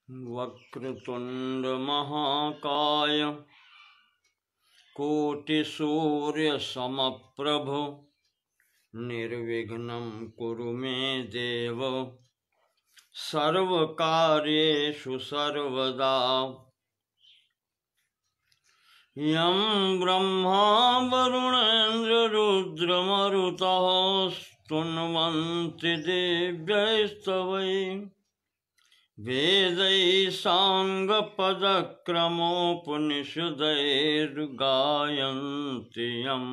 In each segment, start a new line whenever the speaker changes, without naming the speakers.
वक्रतुंड महाकाय कोटिसूर्य समप्रभ निर्विघ्नं कुरु मे देव सर्वकार्येषु सर्वदा। यं ब्रह्मा वरुणेन्द्र रुद्रमरुतः स्तुन्वन्ति दिव्यैस्तवै वेदैः साङ्गपदक्रमोपनिषदैर्गायन्ति यं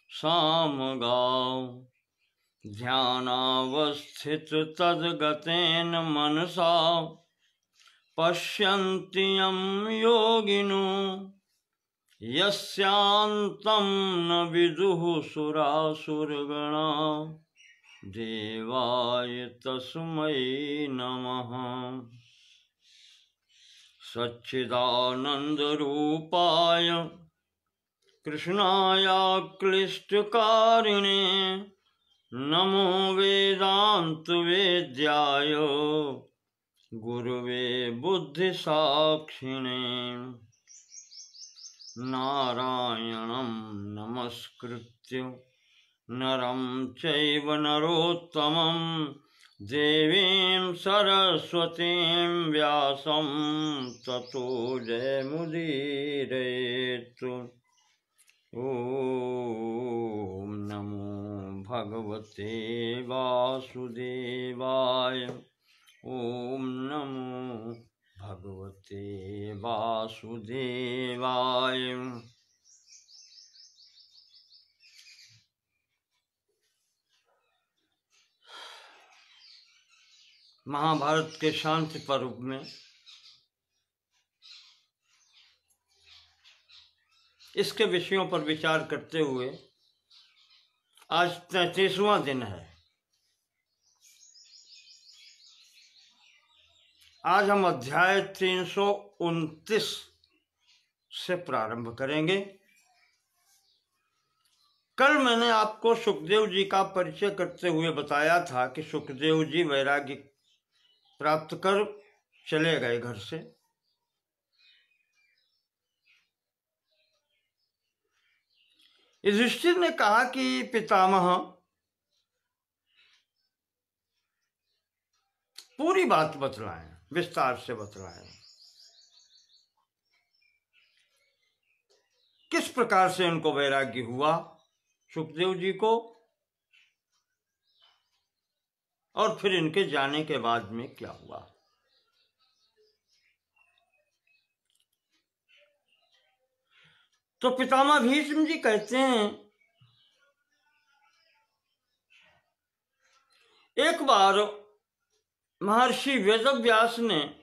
सामगाः। ध्यानावस्थिततद्गतेन मनसा पश्यन्ति यं योगिनो यस्यान्तं न विदुः सुरासुरगणा। देवाय तस्मै नमः। सच्चिदानन्दरूपाय कृष्णाय क्लिष्टकारिणे नमो वेदान्तवेद्याय गुरवे बुद्धिसाक्षिणे। नारायणं नमस्कृत्य नरं चैव नरोत्तमं देवीं सरस्वतीं व्यासं ततो जयमुदीरयेत्। ॐ नमो भगवते वासुदेवाय। ॐ नमो भगवते वासुदेवाय। महाभारत के शांति पर्व में इसके विषयों पर विचार करते हुए आज 33वां दिन है। आज हम अध्याय 329 से प्रारंभ करेंगे। कल मैंने आपको सुखदेव जी का परिचय करते हुए बताया था कि सुखदेव जी वैराग्य प्राप्त कर चले गए घर से। युधिष्ठिर ने कहा कि पितामह पूरी बात बतलाएं, विस्तार से बतलाएं, किस प्रकार से उनको वैराग्य हुआ सुखदेव जी को, और फिर इनके जाने के बाद में क्या हुआ। तो पितामह भीष्म जी कहते हैं, एक बार महर्षि वेदव्यास ने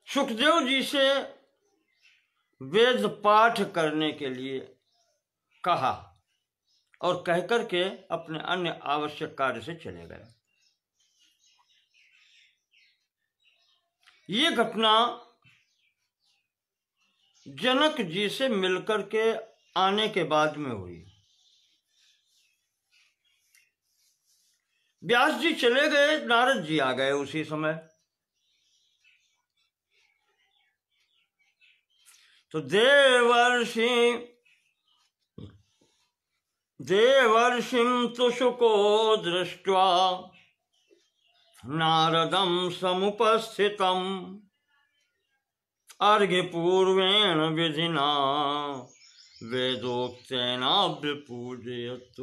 सुखदेव जी से वेद पाठ करने के लिए कहा और कहकर के अपने अन्य आवश्यक कार्य से चले गए। ये घटना जनक जी से मिलकर के आने के बाद में हुई। व्यास जी चले गए, नारद जी आ गए उसी समय। तो देवर्षिं तु शुको दृष्ट्वा नारदं समुपस्थितम् अर्घ्यपूर्वेण विधिना वेदोक्तेनाभ्यपूजयत्।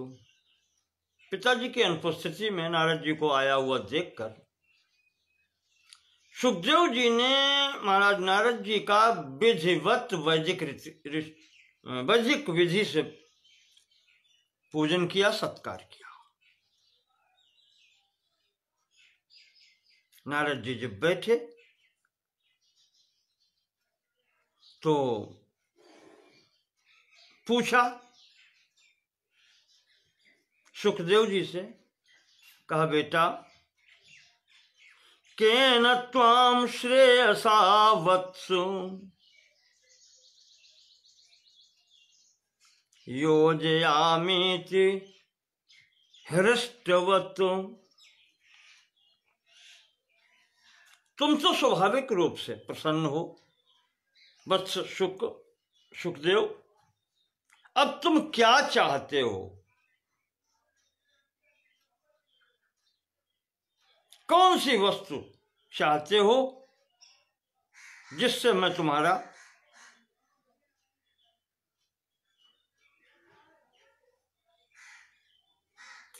पिताजी की अनुपस्थिति में नारद जी को आया हुआ देखकर सुखदेव जी ने महाराज नारद जी का विधिवत वैदिक विधि से पूजन किया, सत्कार किया। नारद जी जब बैठे तो पूछा सुखदेव जी से, कहा बेटा केन त्वां श्रेयसा वत्सु योजयामीति हृष्टवत्। तुम तो स्वाभाविक रूप से प्रसन्न हो वत्स सुखदेव, अब तुम क्या चाहते हो? कौन सी वस्तु चाहते हो जिससे मैं तुम्हारा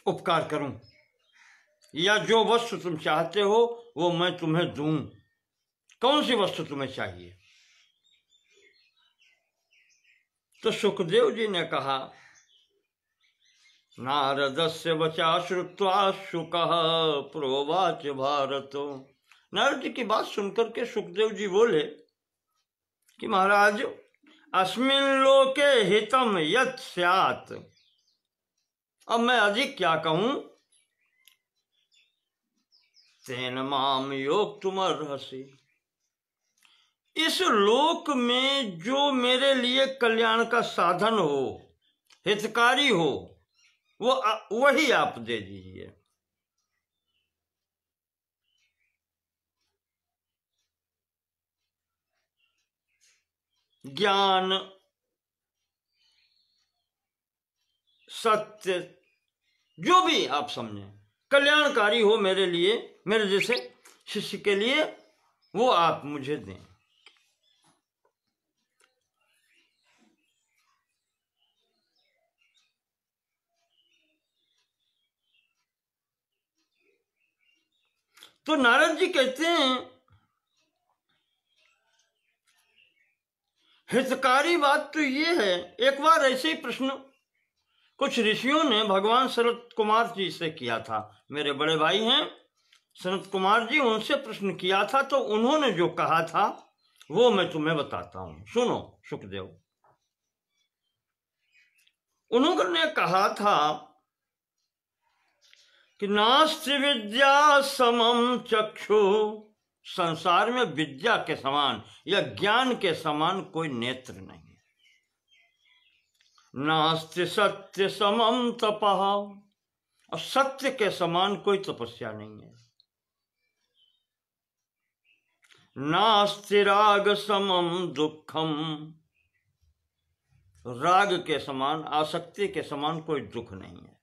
उपकार करूं, या जो वस्तु तुम चाहते हो वो मैं तुम्हें दूं? कौन सी वस्तु तुम्हें चाहिए? तो सुखदेव जी ने कहा, नारदस्य वचा श्रुत्वा शुकः प्रोवाच भारत। नारद जी की बात सुनकर के सुखदेव जी बोले कि महाराज, अस्मिन् लोके हितम यत् स्यात्। अब मैं अधिक क्या कहूं? तेन माम योक्तुमर्हसि। इस लोक में जो मेरे लिए कल्याण का साधन हो, हितकारी हो, वही आप दे दीजिए। ज्ञान, सत्य, जो भी आप समझें कल्याणकारी हो मेरे लिए, मेरे जैसे शिष्य के लिए, वो आप मुझे दें। तो नारद जी कहते हैं, हितकारी बात तो ये है। एक बार ऐसे ही प्रश्न कुछ ऋषियों ने भगवान सनत कुमार जी से किया था। मेरे बड़े भाई हैं सनत कुमार जी, उनसे प्रश्न किया था, तो उन्होंने जो कहा था वो मैं तुम्हें बताता हूं, सुनो सुखदेव। उन्होंने कहा था कि नास्ति विद्या समम चक्षु। संसार में विद्या के समान या ज्ञान के समान कोई नेत्र नहीं है। नास्ति सत्य समम तपः, और सत्य के समान कोई तपस्या नहीं है। नास्ति राग समम दुखम, राग के समान, आसक्ति के समान कोई दुख नहीं है।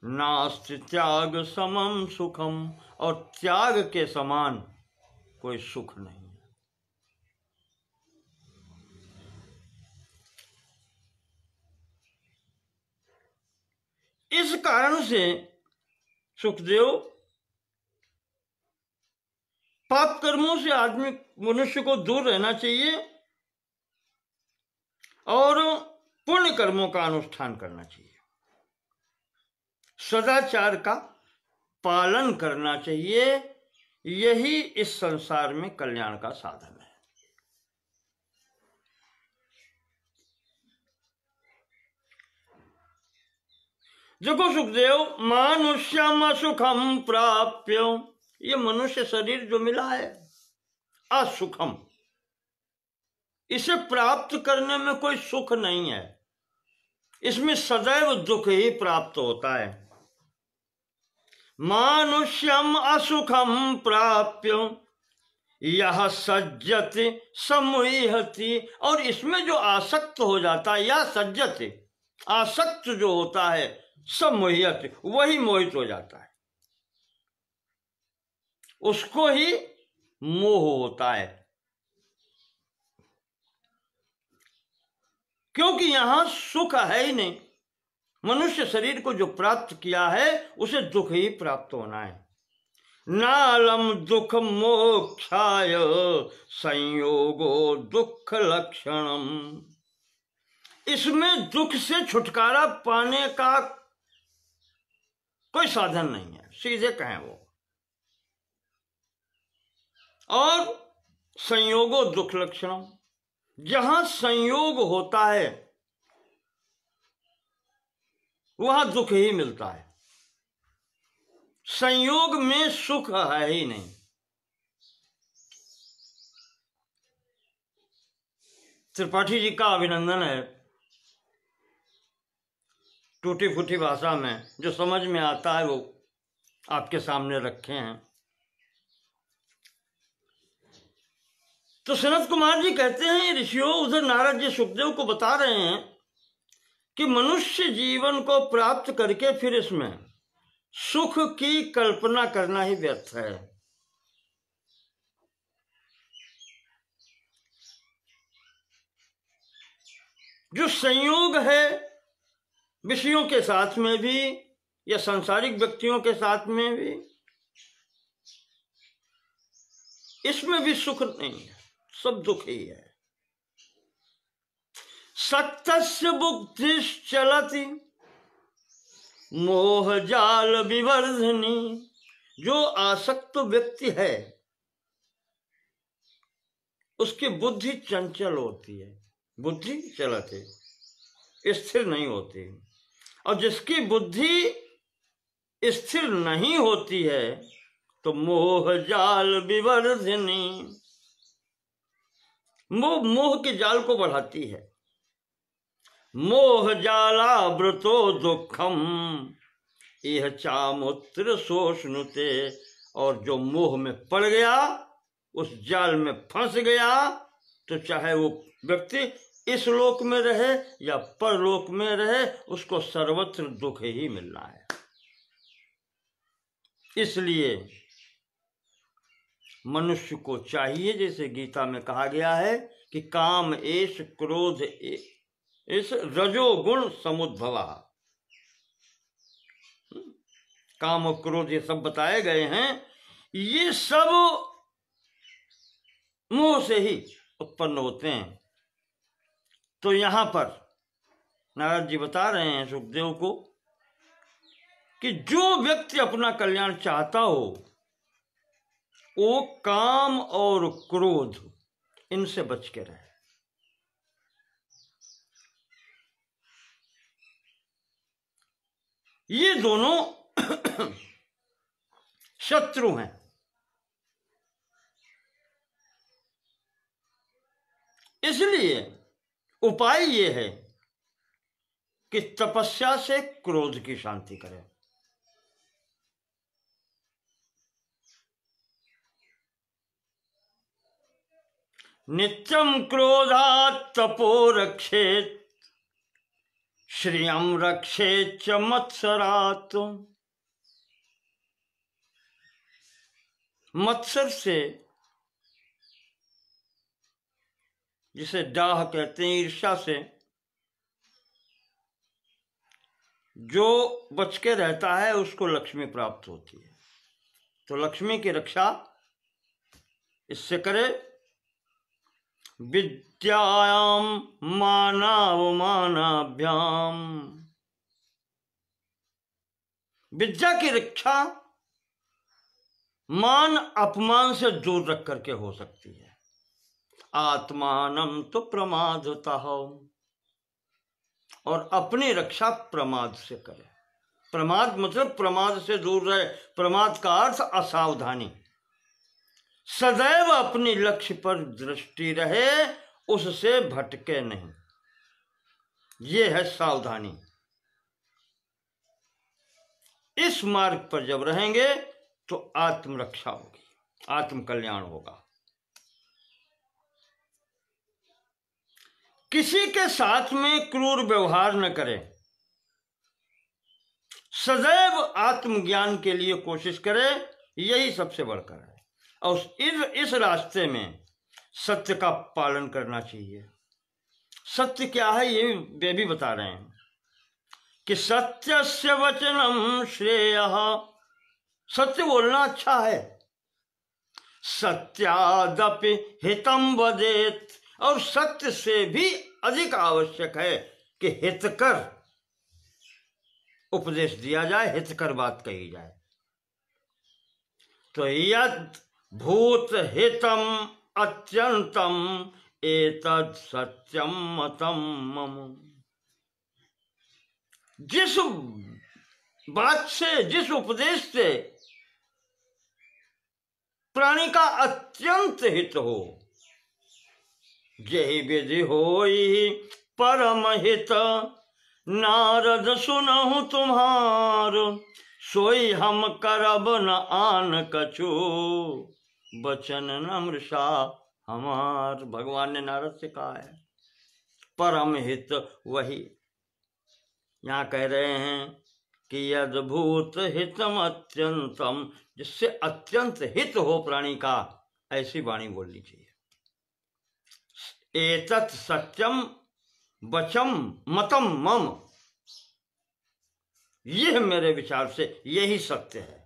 नास्ति त्याग समम सुखम, और त्याग के समान कोई सुख नहीं है। इस कारण से सुखदेव, पाप कर्मों से आदमी, मनुष्य को दूर रहना चाहिए और पुण्य कर्मों का अनुष्ठान करना चाहिए। सदाचार का पालन करना चाहिए। यही इस संसार में कल्याण का साधन है। देखो सुखदेव, मानुष्यम असुखम प्राप्य, ये मनुष्य शरीर जो मिला है असुखम, इसे प्राप्त करने में कोई सुख नहीं है। इसमें सदैव दुख ही प्राप्त होता है। मानुष्यम असुखम प्राप्य यह सज्जति सम्मोहति, और इसमें जो आसक्त हो जाता है, या सज्जति, आसक्त जो होता है, सम्मोहति, वही मोहित हो जाता है, उसको ही मोह होता है। क्योंकि यहां सुख है ही नहीं। मनुष्य शरीर को जो प्राप्त किया है उसे दुख ही प्राप्त होना है। नालम दुख मोक्षाय संयोगो दुख लक्षणम, इसमें दुख से छुटकारा पाने का कोई साधन नहीं है, सीधे कहें वो। और संयोगो दुख लक्षणम, जहां संयोग होता है वहां दुख ही मिलता है। संयोग में सुख है ही नहीं। त्रिपाठी जी का अभिनंदन है। टूटी फूटी भाषा में जो समझ में आता है वो आपके सामने रखे हैं। तो सनत कुमार जी कहते हैं, ऋषियों, उधर नारद जी सुखदेव को बता रहे हैं कि मनुष्य जीवन को प्राप्त करके फिर इसमें सुख की कल्पना करना ही व्यर्थ है। जो संयोग है विषयों के साथ में भी या सांसारिक व्यक्तियों के साथ में भी, इसमें भी सुख नहीं है, सब दुख ही है। सक्तस्य बुद्धिश्चलति मोह जाल विवर्धनी। जो आसक्त व्यक्ति है उसकी बुद्धि चंचल होती है, बुद्धि चलती, स्थिर नहीं होती। और जिसकी बुद्धि स्थिर नहीं होती है तो मोह जाल विवर्धनी, मोह के जाल को बढ़ाती है। मोह जालावृतो दुखम यह चामुत्र शोषनुते। और जो मोह में पड़ गया, उस जाल में फंस गया, तो चाहे वो व्यक्ति इस लोक में रहे या परलोक में रहे, उसको सर्वत्र दुख ही मिलना है। इसलिए मनुष्य को चाहिए, जैसे गीता में कहा गया है कि काम एष क्रोध इस रजोगुण समुद्भवा। काम और क्रोध ये सब बताए गए हैं, ये सब मोह से ही उत्पन्न होते हैं। तो यहां पर नारद जी बता रहे हैं सुखदेव को कि जो व्यक्ति अपना कल्याण चाहता हो वो काम और क्रोध इनसे बच के रहे। ये दोनों शत्रु हैं। इसलिए उपाय ये है कि तपस्या से क्रोध की शांति करें। नित्यम क्रोधात् तपो रक्षेत श्रियम रक्षेत च मत्सरात्। मत्सर से, जिसे डाह कहते हैं, ईर्ष्या से जो बच के रहता है उसको लक्ष्मी प्राप्त होती है। तो लक्ष्मी की रक्षा इससे करे। विद्यायाम मानावमानाभ्याम, विद्या की रक्षा मान अपमान से दूर रख करके हो सकती है। आत्मानम तो प्रमादतः, और अपनी रक्षा प्रमाद से करे। प्रमाद मतलब प्रमाद से दूर रहे। प्रमाद का अर्थ असावधानी। सदैव अपनी लक्ष्य पर दृष्टि रहे, उससे भटके नहीं, ये है सावधानी। इस मार्ग पर जब रहेंगे तो आत्मरक्षा होगी, आत्म कल्याण होगा। किसी के साथ में क्रूर व्यवहार न करें। सदैव आत्मज्ञान के लिए कोशिश करें, यही सबसे बढ़कर है। और इस रास्ते में सत्य का पालन करना चाहिए। सत्य क्या है ये भी बता रहे हैं कि सत्यस्य वचनम श्रेयः, सत्य बोलना अच्छा है। सत्यादपि हितम वदेत, और सत्य से भी अधिक आवश्यक है कि हितकर उपदेश दिया जाए, हितकर बात कही जाए। तो यद भूत हितम अत्यंतम एतद सत्यम मतम मम। जिस बात से, जिस उपदेश से प्राणी का अत्यंत हित हो, जहि विधि होई परम हित, नारद सुनहु तुम्हार, सोई हम करब न आन कछु, बचन नम्रसा हमार। भगवान ने नारद से कहा है परम हित वही, यहाँ कह रहे हैं कि अद्भुत हितम अत्यंतम, जिससे अत्यंत हित हो प्राणी का, ऐसी वाणी बोलनी चाहिए। एतत् सत्यम वचम मतम मम, यह मेरे विचार से यही सत्य है।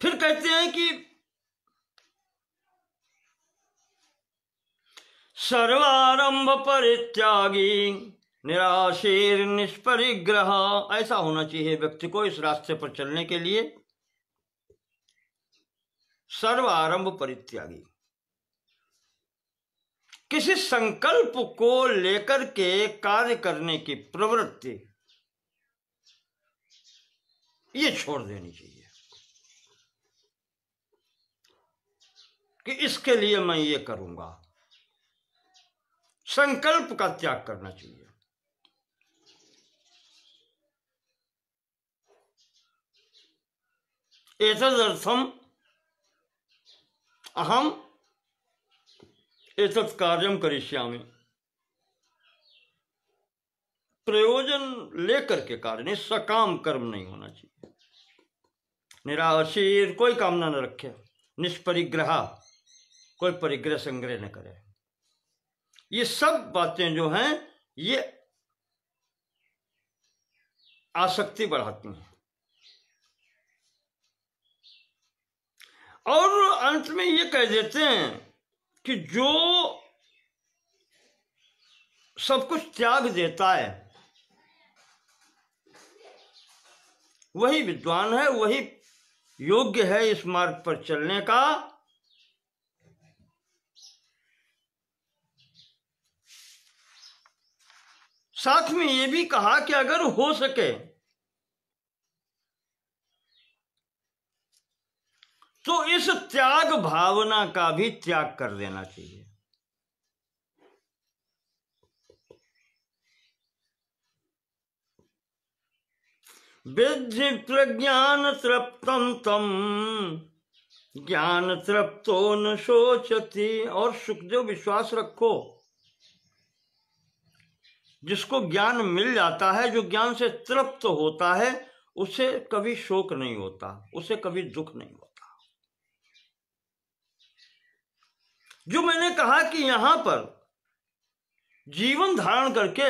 फिर कहते हैं कि सर्वारंभ परित्यागी निराशीर निष्परिग्रह, ऐसा होना चाहिए व्यक्ति को इस रास्ते पर चलने के लिए। सर्वारंभ परित्यागी, किसी संकल्प को लेकर के कार्य करने की प्रवृत्ति ये छोड़ देनी चाहिए कि इसके लिए मैं ये करूंगा। संकल्प का त्याग करना चाहिए। एतदर्थम अहम एतत् कार्यम करिष्यामि, प्रयोजन लेकर के कार्य नहीं, सकाम कर्म नहीं होना चाहिए। निराशीर, कोई कामना न रखे। निष्परिग्रह, कोई परिग्रह संग्रह न करे। ये सब बातें जो हैं ये आसक्ति बढ़ाती हैं। और अंत में ये कह देते हैं कि जो सब कुछ त्याग देता है वही विद्वान है, वही योग्य है इस मार्ग पर चलने का। साथ में ये भी कहा कि अगर हो सके तो इस त्याग भावना का भी त्याग कर देना चाहिए। विद्धि प्रज्ञान तृप्तम तम, ज्ञान तृप्तो न शोचति। और सुखदेव विश्वास रखो, जिसको ज्ञान मिल जाता है, जो ज्ञान से तृप्त होता है, उसे कभी शोक नहीं होता, उसे कभी दुख नहीं होता। जो मैंने कहा कि यहां पर जीवन धारण करके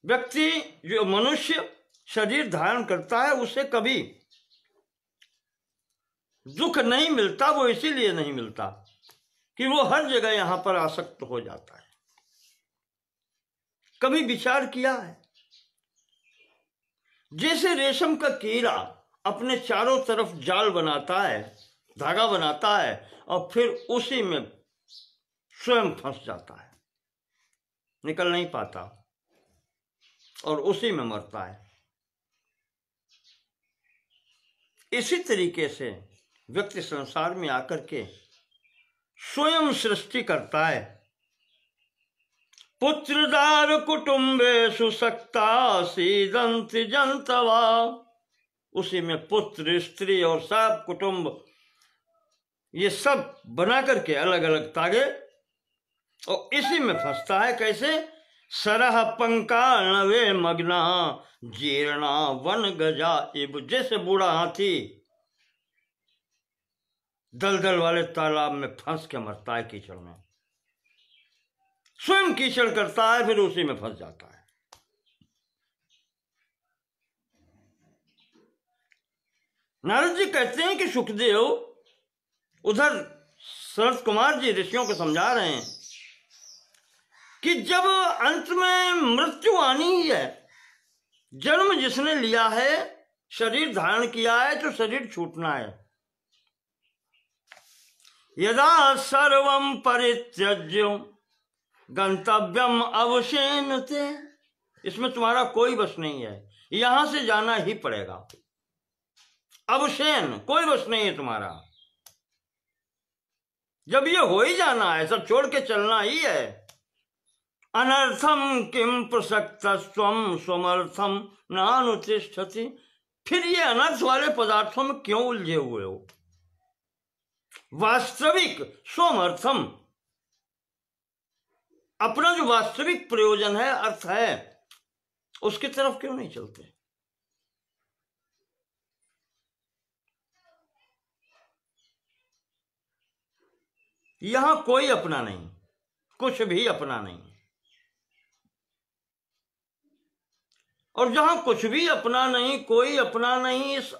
व्यक्ति, जो मनुष्य शरीर धारण करता है, उसे कभी दुख नहीं मिलता। वो इसीलिए नहीं मिलता कि वो हर जगह यहां पर आसक्त हो जाता है। कभी विचार किया है, जैसे रेशम का कीड़ा अपने चारों तरफ जाल बनाता है, धागा बनाता है, और फिर उसी में स्वयं फंस जाता है, निकल नहीं पाता और उसी में मरता है। इसी तरीके से व्यक्ति संसार में आकर के स्वयं सृष्टि करता है। पुत्रदार कुटुंबेषु सक्ता सीदंति जंतवा, उसी में पुत्र, स्त्री और सब कुटुंब, ये सब बना करके अलग अलग तागे, और इसी में फंसता है। कैसे? सरह पंका नवे मग्ना जीर्णा वन गजा इब, जैसे बूढ़ा हाथी दलदल वाले तालाब में फंस के मरता है, कीचड़ में, स्वयं कीचड़ करता है, फिर उसी में फंस जाता है। नारद जी कहते हैं कि सुखदेव उधर शरद कुमार जी ऋषियों को समझा रहे हैं कि जब अंत में मृत्यु आनी ही है, जन्म जिसने लिया है, शरीर धारण किया है, तो शरीर छूटना है। यदा सर्वम परित्यज्य गंतव्यम अवशेनते, इसमें तुम्हारा कोई बस नहीं है, यहां से जाना ही पड़ेगा। अवशेन, कोई बस नहीं है तुम्हारा। जब ये हो ही जाना है, सब छोड़ के चलना ही है। अनर्थम किम प्रसक्त स्वम स्वमर्थम नानुतिष्ठति। फिर ये अनर्थ वाले पदार्थों में क्यों उलझे हुए हो? वास्तविक स्वमर्थम, अपना जो वास्तविक प्रयोजन है, अर्थ है, उसकी तरफ क्यों नहीं चलते? यहां कोई अपना नहीं, कुछ भी अपना नहीं। और जहां कुछ भी अपना नहीं, कोई अपना नहीं, इस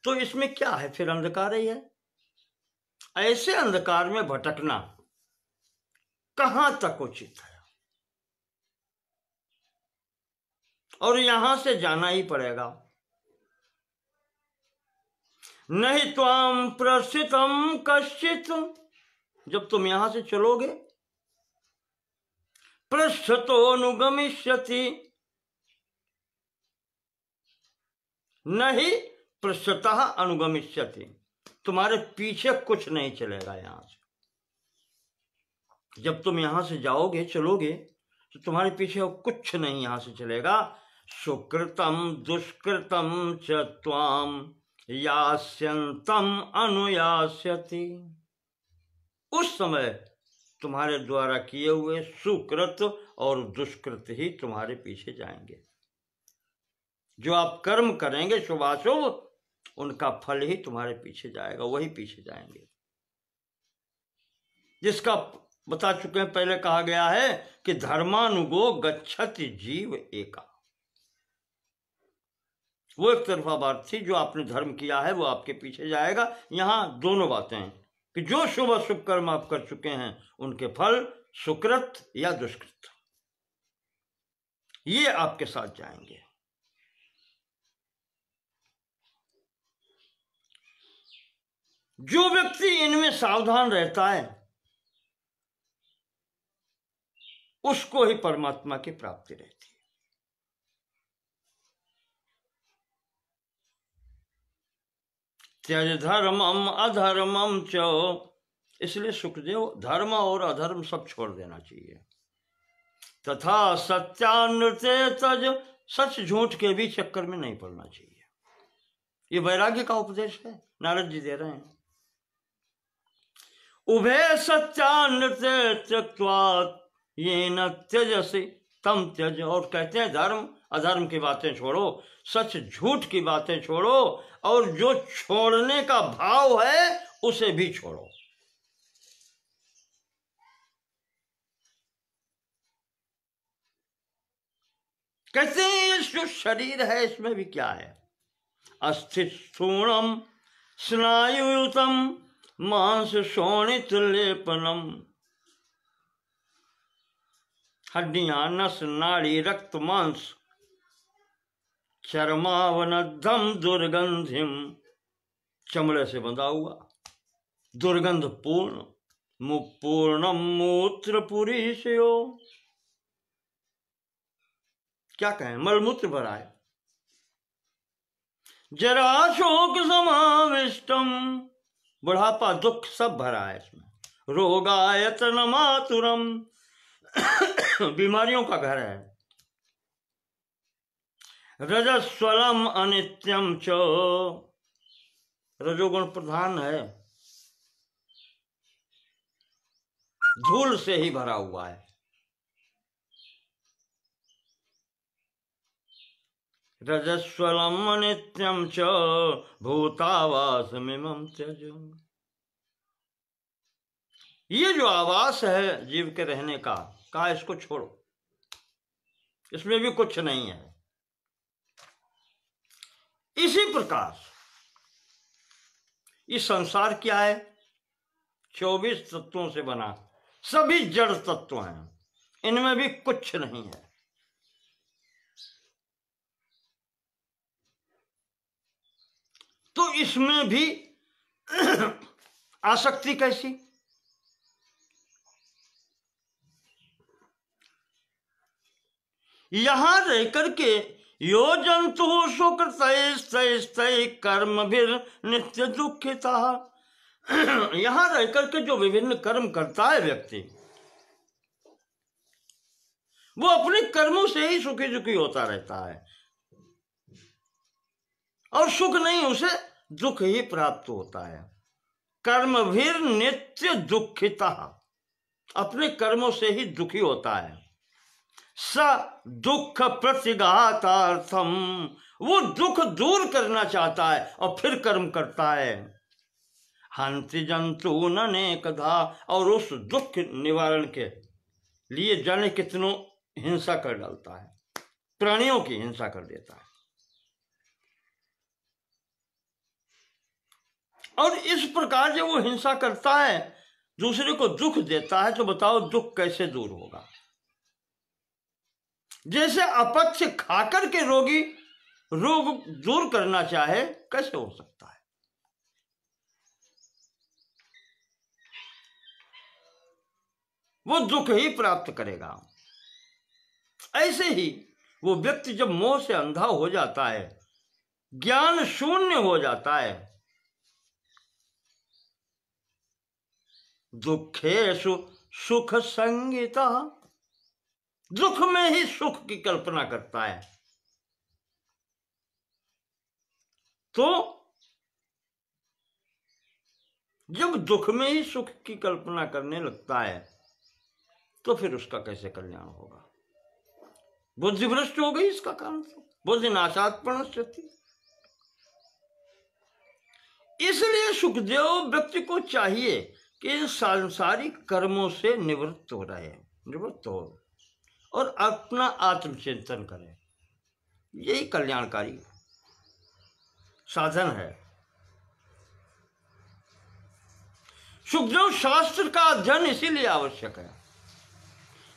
तो इसमें क्या है? फिर अंधकार ही है। ऐसे अंधकार में भटकना कहां तक उचित है? और यहां से जाना ही पड़ेगा। नहीं त्वाम प्रस्थितम कश्चित, जब तुम यहां से चलोगे, पृष्ठतो अनुगमिष्यति, नहीं पृष्ठतः अनुगमिष्यति, तुम्हारे पीछे कुछ नहीं चलेगा यहां से। जब तुम यहां से जाओगे, चलोगे, तो तुम्हारे पीछे कुछ नहीं यहां से चलेगा। सुकृतम दुष्कृतम च त्वाम यास्यन्तम अनुयास्यति। उस समय तुम्हारे द्वारा किए हुए सुकृत और दुष्कृत ही तुम्हारे पीछे जाएंगे। जो आप कर्म करेंगे शुभाशुभ, उनका फल ही तुम्हारे पीछे जाएगा, वही पीछे जाएंगे। जिसका बता चुके हैं, पहले कहा गया है कि धर्मानुगो गच्छति जीव एका। वो एक तरफा बात थी, जो आपने धर्म किया है वो आपके पीछे जाएगा। यहां दोनों बातें हैं कि जो शुभ अशुभ कर्म आप कर चुके हैं, उनके फल सुकृत या दुष्कृत, ये आपके साथ जाएंगे। जो व्यक्ति इनमें सावधान रहता है, उसको ही परमात्मा की प्राप्ति रहती है। त्यज धर्मम अधर्मम च, इसलिए सुखदेव धर्म और अधर्म सब छोड़ देना चाहिए। तथा सत्यानृते तज, सच झूठ के भी चक्कर में नहीं पड़ना चाहिए। ये वैराग्य का उपदेश है, नारद जी दे रहे हैं। उभय सत्यानृते त्यक्त्वा येन त्यजसि तम त्यज, और कहते हैं धर्म अधर्म की बातें छोड़ो, सच झूठ की बातें छोड़ो, और जो छोड़ने का भाव है उसे भी छोड़ो। कहते हैं ये जो शरीर है, इसमें भी क्या है? अस्थित स्थूणम स्नायुयुतम मांस शोणित लेपनम, हड्डियां नस नाड़ी रक्त मांस, चर्मावनद्धम दुर्गंधिम, चमड़े से बंधा हुआ, दुर्गंध पूर्ण, पूर्णम मूत्र पुरीशयो, क्या कहें, मलमूत्र भरा है। जरा शोक समाविष्टम, बुढ़ापा दुख सब भरा है इसमें। रोगायतन मातुरम, बीमारियों का घर है। रजस्वलम अनित्यम च, रजोगुण प्रधान है, धूल से ही भरा हुआ है। रजस्वलम अनित्यम च भूतावासमिमं त्यज, ये जो आवास है जीव के रहने का, कहा इसको छोड़ो, इसमें भी कुछ नहीं है। इसी प्रकार ये संसार क्या है? 24 तत्वों से बना, सभी जड़ तत्व हैं, इनमें भी कुछ नहीं है। तो इसमें भी आसक्ति कैसी? यहां रह करके यो जंतु सुख तय तय तय कर्म भी नित्य दुखिता। यहां रह करके जो विभिन्न कर्म करता है व्यक्ति, वो अपने कर्मों से ही सुखी दुखी होता रहता है, और सुख नहीं, उसे दुख ही प्राप्त होता है। कर्म भी नित्य दुखिता, अपने कर्मों से ही दुखी होता है। स दुख प्रतिघातार्थम, वो दुख दूर करना चाहता है और फिर कर्म करता है। हंति जंतु अनेकधा, और उस दुख निवारण के लिए जाने कितनों हिंसा कर डालता है, प्राणियों की हिंसा कर देता है। और इस प्रकार जब वो हिंसा करता है, दूसरे को दुख देता है, तो बताओ दुख कैसे दूर होगा? जैसे अपक्ष खाकर के रोगी रोग दूर करना चाहे, कैसे हो सकता है? वो दुख ही प्राप्त करेगा। ऐसे ही वो व्यक्ति जब मोह से अंधा हो जाता है, ज्ञान शून्य हो जाता है, दुखेषु सुख संगिता, दुख में ही सुख की कल्पना करता है, तो जब दुख में ही सुख की कल्पना करने लगता है, तो फिर उसका कैसे कल्याण होगा? बुद्धि भ्रष्ट हो गई इसका कारण, बुद्धि नाशात् प्रणश्यति। इसलिए सुखदेव व्यक्ति को चाहिए कि इन सांसारिक कर्मों से निवृत्त हो और अपना आत्मचिंतन करें। यही कल्याणकारी साधन है। सुखदेव शास्त्र का अध्ययन इसीलिए आवश्यक है,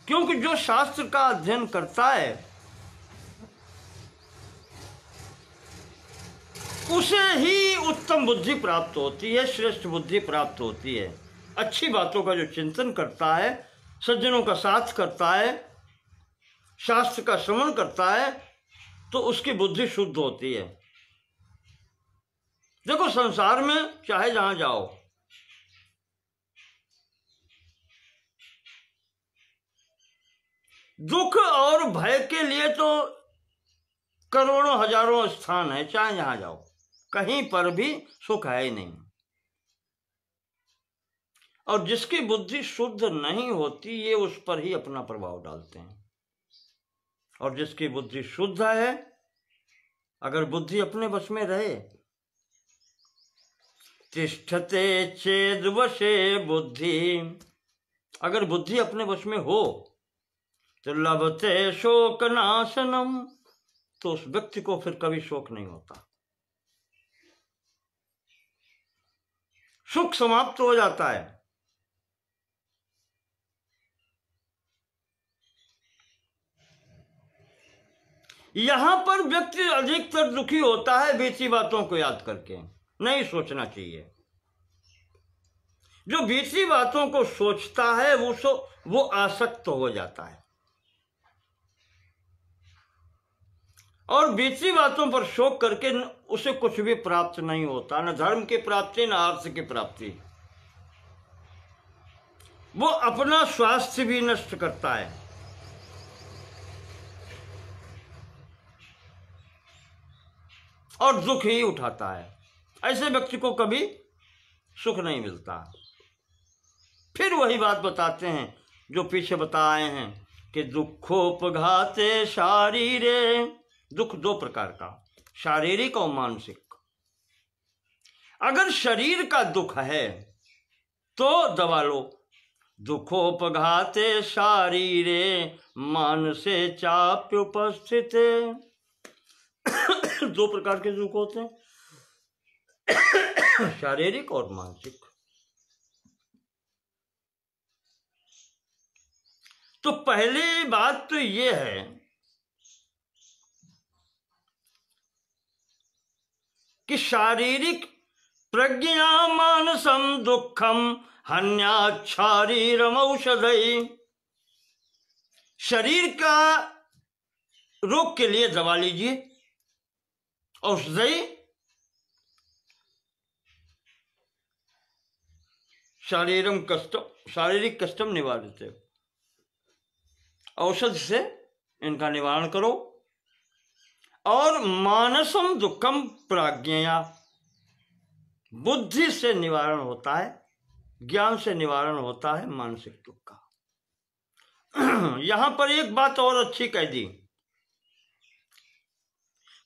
क्योंकि जो शास्त्र का अध्ययन करता है, उसे ही उत्तम बुद्धि प्राप्त होती है, श्रेष्ठ बुद्धि प्राप्त होती है। अच्छी बातों का जो चिंतन करता है, सज्जनों का साथ करता है, शास्त्र का श्रवण करता है, तो उसकी बुद्धि शुद्ध होती है। देखो, संसार में चाहे जहां जाओ, दुख और भय के लिए तो करोड़ों हजारों स्थान है, चाहे जहां जाओ, कहीं पर भी सुख है ही नहीं। और जिसकी बुद्धि शुद्ध नहीं होती, ये उस पर ही अपना प्रभाव डालते हैं। और जिसकी बुद्धि शुद्ध है, अगर बुद्धि अपने वश में रहे, तिष्ठते चेद वशे बुद्धि, अगर बुद्धि अपने वश में हो, तो लभते शोक नाशनम, तो उस व्यक्ति को फिर कभी शोक नहीं होता, सुख समाप्त हो जाता है। यहां पर व्यक्ति अधिकतर दुखी होता है बीती बातों को याद करके। नहीं सोचना चाहिए। जो बीती बातों को सोचता है, वो आसक्त हो जाता है, और बीती बातों पर शोक करके उसे कुछ भी प्राप्त नहीं होता, न धर्म की प्राप्ति, न अर्थ की प्राप्ति। वो अपना स्वास्थ्य भी नष्ट करता है। और दुख ही उठाता है। ऐसे व्यक्ति को कभी सुख नहीं मिलता। फिर वही बात बताते हैं जो पीछे बताए हैं कि दुखोपघाते शारीरे, दुख दो प्रकार का, शारीरिक और मानसिक। अगर शरीर का दुख है तो दबा लो, दुखोपघाते शारीरे मानसे चाप्य उपस्थित। दो प्रकार के दुख होते हैं, शारीरिक और मानसिक। तो पहली बात तो ये है कि शारीरिक प्रज्ञा मानसम दुखम हन्यात् शारीरम औषधि। शरीर का रोग के लिए दवा लीजिए, औषधि शारीरिक कष्टम निवारते, औषध से इनका निवारण करो। और मानसम दुखम प्राज्ञया, बुद्धि से निवारण होता है, ज्ञान से निवारण होता है मानसिक दुख का। यहां पर एक बात और अच्छी कह दी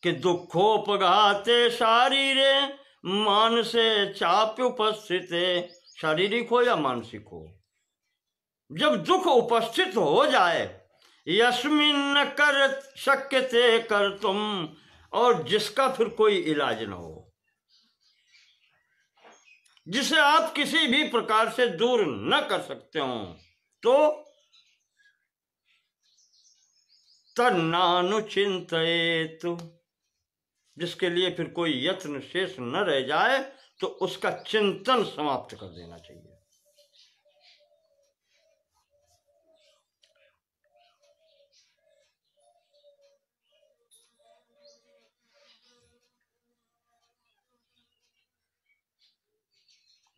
कि दुखोपघाते शारीरे मानसे चाप्युपस्थित, शारीरिक हो या मानसिक हो, जब दुख उपस्थित हो जाए, यस्मिन कर शक्यते कर तुम, और जिसका फिर कोई इलाज न हो, जिसे आप किसी भी प्रकार से दूर न कर सकते हो, तो तन्नानुचिंतयेतु, जिसके लिए फिर कोई यत्न शेष न रह जाए, तो उसका चिंतन समाप्त कर देना चाहिए।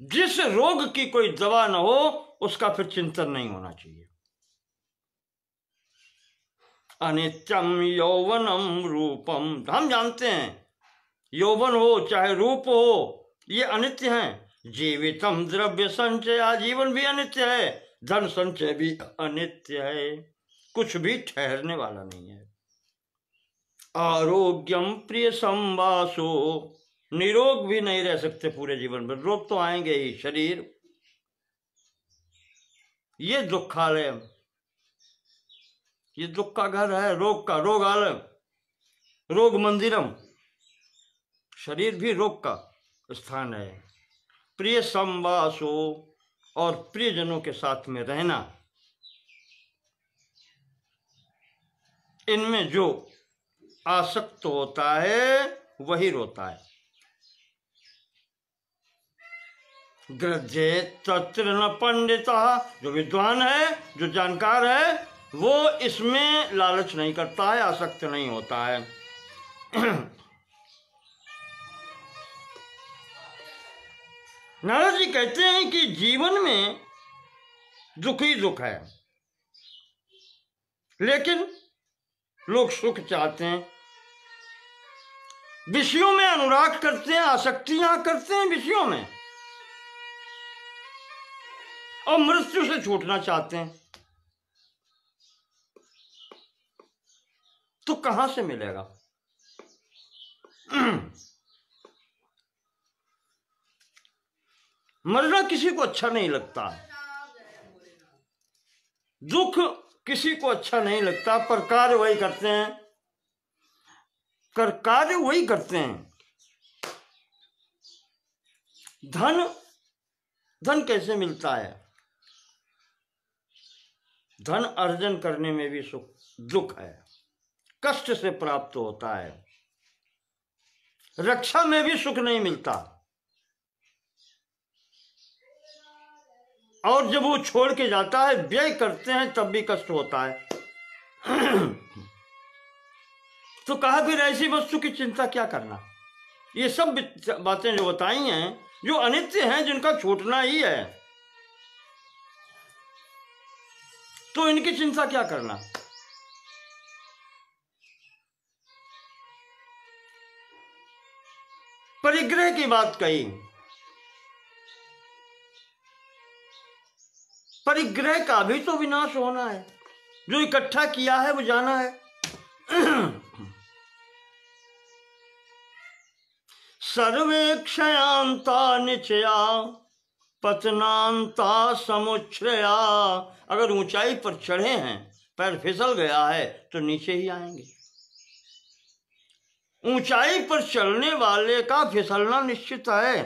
जिस रोग की कोई दवा न हो, उसका फिर चिंतन नहीं होना चाहिए। अनित्यम यौवनम रूपम, हम जानते हैं यौवन हो चाहे रूप हो, ये अनित्य हैं। जीवितम द्रव्य संचय, जीवन भी अनित्य है, धन संचय भी अनित्य है, कुछ भी ठहरने वाला नहीं है। आरोग्यम प्रिय संवासो, निरोग भी नहीं रह सकते पूरे जीवन भर, रोग तो आएंगे ही। शरीर ये दुखालय, ये दुख का घर है, रोग का रोगालय, रोग मंदिरम, शरीर भी रोग का स्थान है। प्रिय संवासो, और प्रियजनों के साथ में रहना, इनमें जो आसक्त होता है वही रोता है। ग्रजे तत्र न पंडिता, जो विद्वान है, जो जानकार है, वो इसमें लालच नहीं करता है, आसक्त नहीं होता है। नारद जी कहते हैं कि जीवन में दुख ही दुख है, लेकिन लोग सुख चाहते हैं, विषयों में अनुराग करते हैं, आसक्तियां करते हैं विषयों में, और मृत्यु से छूटना चाहते हैं। तो कहां से मिलेगा? मरना किसी को अच्छा नहीं लगता, दुख किसी को अच्छा नहीं लगता, पर कार्य वही करते हैं, कार्य वही करते हैं। धन कैसे मिलता है? धन अर्जन करने में भी दुख है, कष्ट से प्राप्त होता है। रक्षा में भी सुख नहीं मिलता, और जब वो छोड़ के जाता है, व्यय करते हैं, तब भी कष्ट होता है। तो कहा फिर ऐसी वस्तु की चिंता क्या करना? ये सब बातें जो बताई हैं, जो अनित्य हैं, जिनका छूटना ही है, तो इनकी चिंता क्या करना? परिग्रह की बात कही, परिग्रह का भी तो विनाश होना है, जो इकट्ठा किया है वो जाना है। सर्वे क्षयांता निचया पतनांता समुच्छ्रया, अगर ऊंचाई पर चढ़े हैं, पैर फिसल गया है, तो नीचे ही आएंगे। ऊंचाई पर चढ़ने वाले का फिसलना निश्चित है,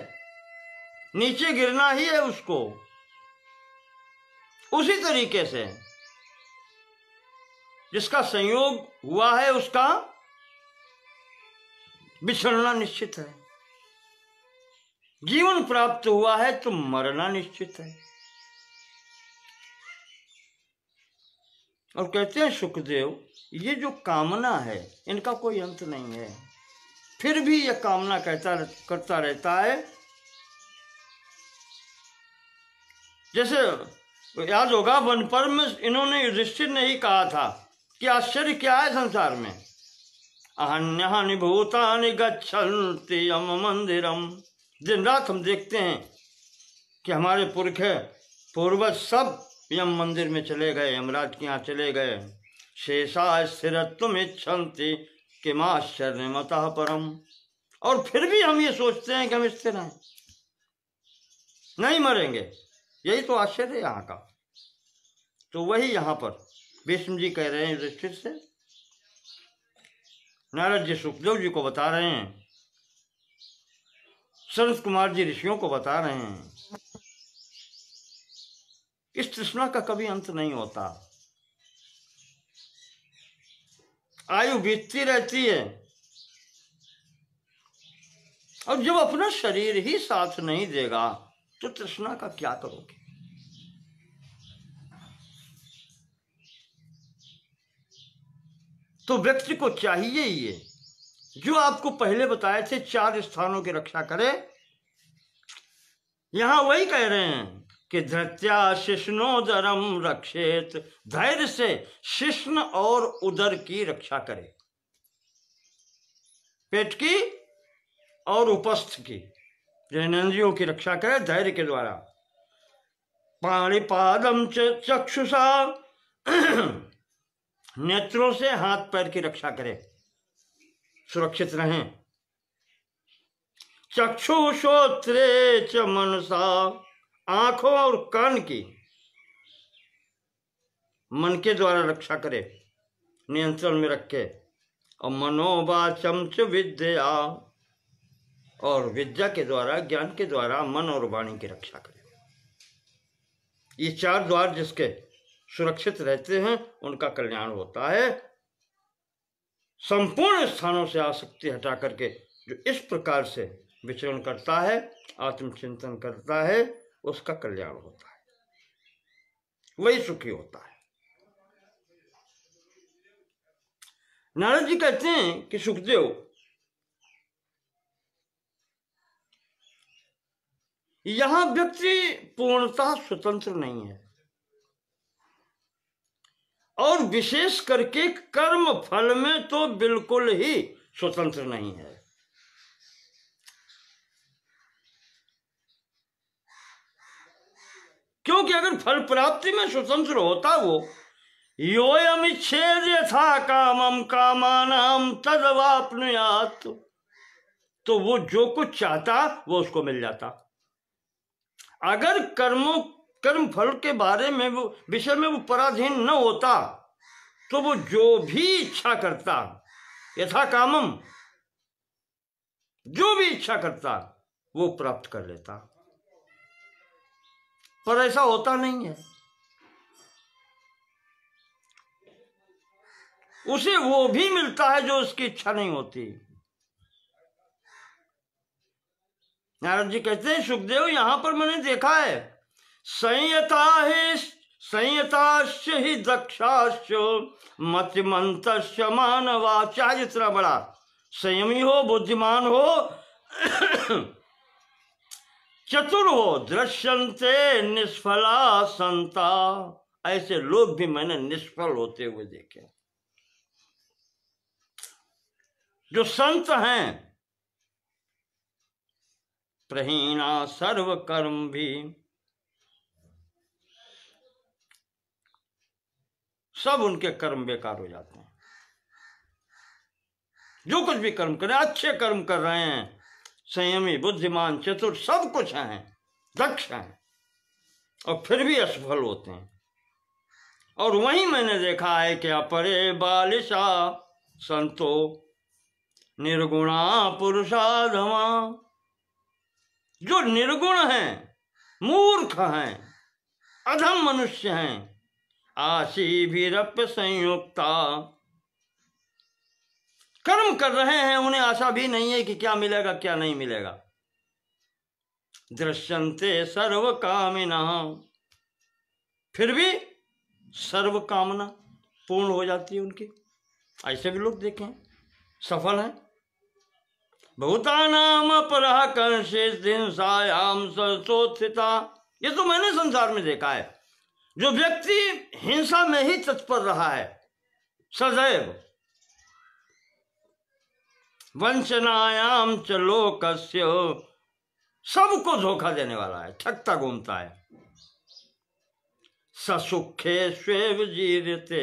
नीचे गिरना ही है उसको। उसी तरीके से जिसका संयोग हुआ है, उसका बिछड़ना निश्चित है। जीवन प्राप्त हुआ है तो मरना निश्चित है। और कहते हैं सुखदेव, ये जो कामना है इनका कोई अंत नहीं है, फिर भी यह कामना करता रहता है। जैसे याद होगा वन पर्व में इन्होंने युधिष्ठिर ने ही कहा था कि आश्चर्य क्या है संसार में, अहन्यानि भूतानि गच्छन्ति यम मंदिरम। दिन रात हम देखते हैं कि हमारे पूर्वज सब यम मंदिर में चले गए, यमराज के यहाँ चले गए। शेषा स्थिरत्वम इच्छन्ति किमाश्चर्यमतः परम। और फिर भी हम ये सोचते हैं कि हम स्थिर हैं, नहीं मरेंगे। यही तो आश्चर्य है यहाँ का। तो वही यहाँ पर भीष्म जी कह रहे हैं युधिष्ठिर से, नारद जी सुखदेव जी को बता रहे हैं, सनत कुमार जी ऋषियों को बता रहे हैं, इस तृष्णा का कभी अंत नहीं होता। आयु बीतती रहती है, और जब अपना शरीर ही साथ नहीं देगा तो तृष्णा का क्या करोगे। तो व्यक्ति को चाहिए ये जो आपको पहले बताए थे 4 स्थानों की रक्षा करे। यहां वही कह रहे हैं कि धृत्या शिष्णोदरम रक्षेत, धैर्य से शिष्ण और उदर की रक्षा करे, पेट की और उपस्थ की, जननेंद्रियों की रक्षा करे धैर्य के द्वारा। पाणिपादम चक्षुषा, नेत्रों से हाथ पैर की रक्षा करे, सुरक्षित रहें। चक्षुषोत्रे च मनसा, आंखों और कान की मन के द्वारा रक्षा करे, नियंत्रण में रखे। और मनोवाचम च विद्या, और विद्या के द्वारा, ज्ञान के द्वारा मन और वाणी की रक्षा करे। ये 4 द्वार जिसके सुरक्षित रहते हैं उनका कल्याण होता है। संपूर्ण स्थानों से आसक्ति हटा करके जो इस प्रकार से विचरण करता है, आत्मचिंतन करता है, उसका कल्याण होता है, वही सुखी होता है। नारद जी कहते हैं कि सुखदेव, यहां व्यक्ति पूर्णतः स्वतंत्र नहीं है, और विशेष करके कर्म फल में तो बिल्कुल ही स्वतंत्र नहीं है। क्योंकि अगर फल प्राप्ति में स्वतंत्र होता वो, योयमिच्छेद यथा कामम कामानाम तदवाप्नुयात्, तो वो जो कुछ चाहता वो उसको मिल जाता। अगर कर्म फल के बारे में वो विषय में वो पराधीन न होता तो वो जो भी इच्छा करता, यथा कामम, जो भी इच्छा करता वो प्राप्त कर लेता। पर ऐसा होता नहीं है। उसे वो भी मिलता है जो उसकी इच्छा नहीं होती। नारद जी कहते हैं सुखदेव, यहां पर मैंने देखा है, संयताश्च ही दक्षाश्च मतिमंतश्च मानवा। चाहे जितना बड़ा संयमी हो, बुद्धिमान हो, चतुर हो, दृश्यन्ते निष्फला संता, ऐसे लोग भी मैंने निष्फल होते हुए देखे। जो संत हैं, प्रहीना सर्व कर्म भी, सब उनके कर्म बेकार हो जाते हैं। जो कुछ भी कर्म कर रहे हैं, अच्छे कर्म कर रहे हैं, संयमी, बुद्धिमान, चतुर, सब कुछ हैं, दक्ष हैं, और फिर भी असफल होते हैं। और वहीं मैंने देखा है कि अपरे बालिशा संतो निर्गुणा पुरुषाधमा, जो निर्गुण हैं, मूर्ख हैं, अधम मनुष्य हैं, आशीभिरप्य संयुक्ता, कर्म कर रहे हैं, उन्हें आशा भी नहीं है कि क्या मिलेगा क्या नहीं मिलेगा। दृश्यन्ते सर्व कामिना, फिर भी सर्व कामना, पूर्ण हो जाती है उनकी। ऐसे भी लोग देखें सफल हैं। भूतानाम अपरः कंसित हिंसायाम संशोधिता। ये तो मैंने संसार में देखा है, जो व्यक्ति हिंसा में ही तत्पर रहा है सदैव, वंचनायाम च लोकस्य, सबको धोखा देने वाला है, ठगता घूमता है। ससुखे स्वेव जीरते,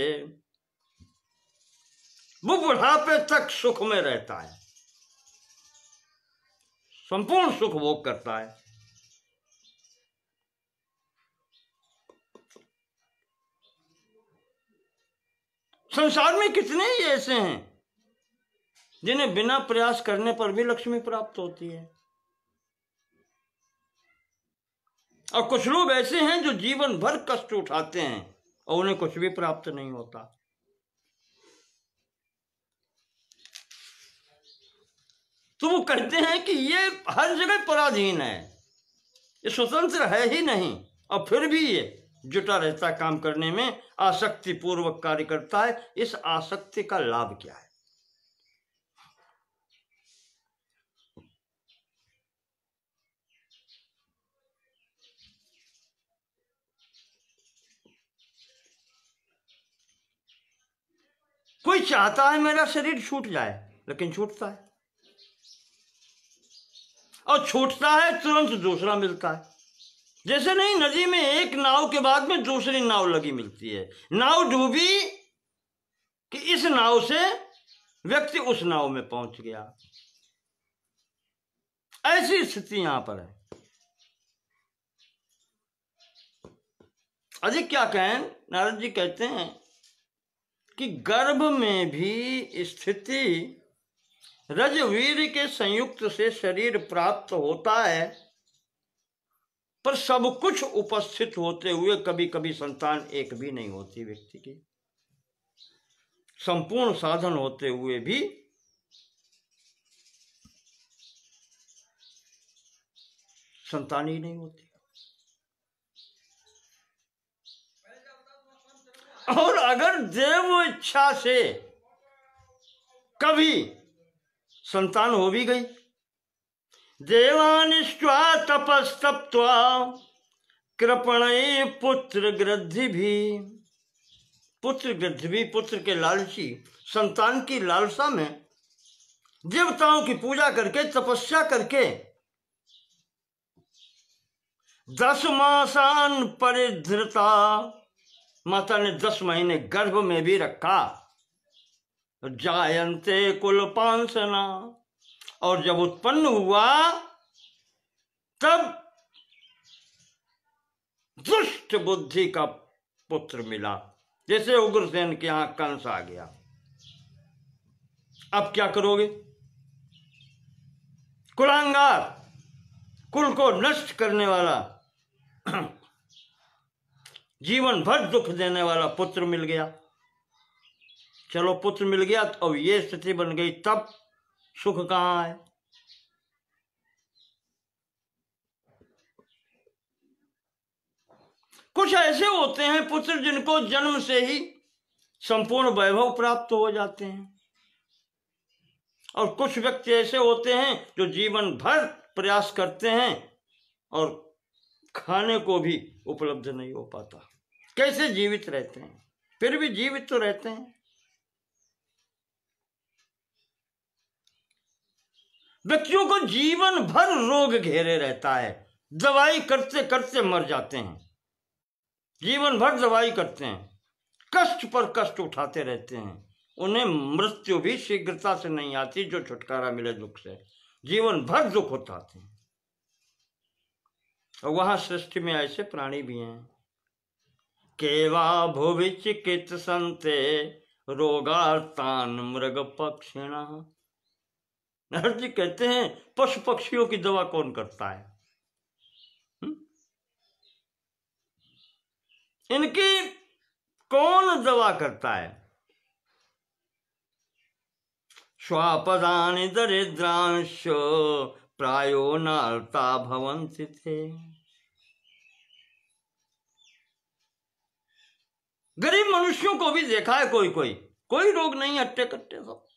वो बुढ़ापे तक सुख में रहता है, संपूर्ण सुख भोग करता है। संसार में कितने ही ऐसे हैं जिन्हें बिना प्रयास करने पर भी लक्ष्मी प्राप्त होती है, और कुछ लोग ऐसे हैं जो जीवन भर कष्ट उठाते हैं और उन्हें कुछ भी प्राप्त नहीं होता। तो वो कहते हैं कि ये हर जगह पराधीन है, ये स्वतंत्र है ही नहीं, और फिर भी ये जुटा रहता है काम करने में, आसक्ति पूर्वक कार्य करता है। इस आसक्ति का लाभ क्या है? कोई चाहता है मेरा शरीर छूट जाए, लेकिन छूटता है, और छूटता है तुरंत दूसरा मिलता है। जैसे नहीं, नदी में एक नाव के बाद में दूसरी नाव लगी मिलती है, नाव डूबी कि इस नाव से व्यक्ति उस नाव में पहुंच गया। ऐसी स्थिति यहां पर है। अधिक क्या कहें, नारद जी कहते हैं कि गर्भ में भी स्थिति रजवीर के संयुक्त से शरीर प्राप्त होता है, पर सब कुछ उपस्थित होते हुए कभी कभी संतान एक भी नहीं होती व्यक्ति की। संपूर्ण साधन होते हुए भी संतान ही नहीं होती। और अगर देव इच्छा से कभी संतान हो भी गई, देवानिष्ट्वा तपस्तप्त्वा कृपणये पुत्र गृद्धि भी, पुत्र गृद्धि भी, पुत्र के लालची, संतान की लालसा में देवताओं की पूजा करके, तपस्या करके 10 मासान परिधृता, माता ने 10 महीने गर्भ में भी रखा। जायन्ते कुलपांसना, और जब उत्पन्न हुआ तब दुष्ट बुद्धि का पुत्र मिला। जैसे उग्रसेन के यहां कंस आ गया। अब क्या करोगे? कुलांगार, कुल को नष्ट करने वाला, जीवन भर दुख देने वाला पुत्र मिल गया। चलो पुत्र मिल गया, तो अब ये स्थिति बन गई, तब सुख कहां है? कुछ ऐसे होते हैं पुत्र जिनको जन्म से ही संपूर्ण वैभव प्राप्त हो जाते हैं, और कुछ व्यक्ति ऐसे होते हैं जो जीवन भर प्रयास करते हैं और खाने को भी उपलब्ध नहीं हो पाता। कैसे जीवित रहते हैं? फिर भी जीवित तो रहते हैं। व्यक्तियों को जीवन भर रोग घेरे रहता है, दवाई करते करते मर जाते हैं, जीवन भर दवाई करते हैं, कष्ट पर कष्ट उठाते रहते हैं, उन्हें मृत्यु भी शीघ्रता से नहीं आती जो छुटकारा मिले दुख से, जीवन भर दुख उठाते हैं। और वहां सृष्टि में ऐसे प्राणी भी हैं। केवा भुवि चिकित संते रोगार्तान मृग पक्षिणा। नारद जी कहते हैं पशु पक्षियों की दवा कौन करता है? इनकी कौन दवा करता है? स्वापदानि दरिद्रांश प्रायो नार्ता भवन्ति थे। गरीब मनुष्यों को भी देखा है, कोई रोग नहीं, हट्टे कट्टे सब।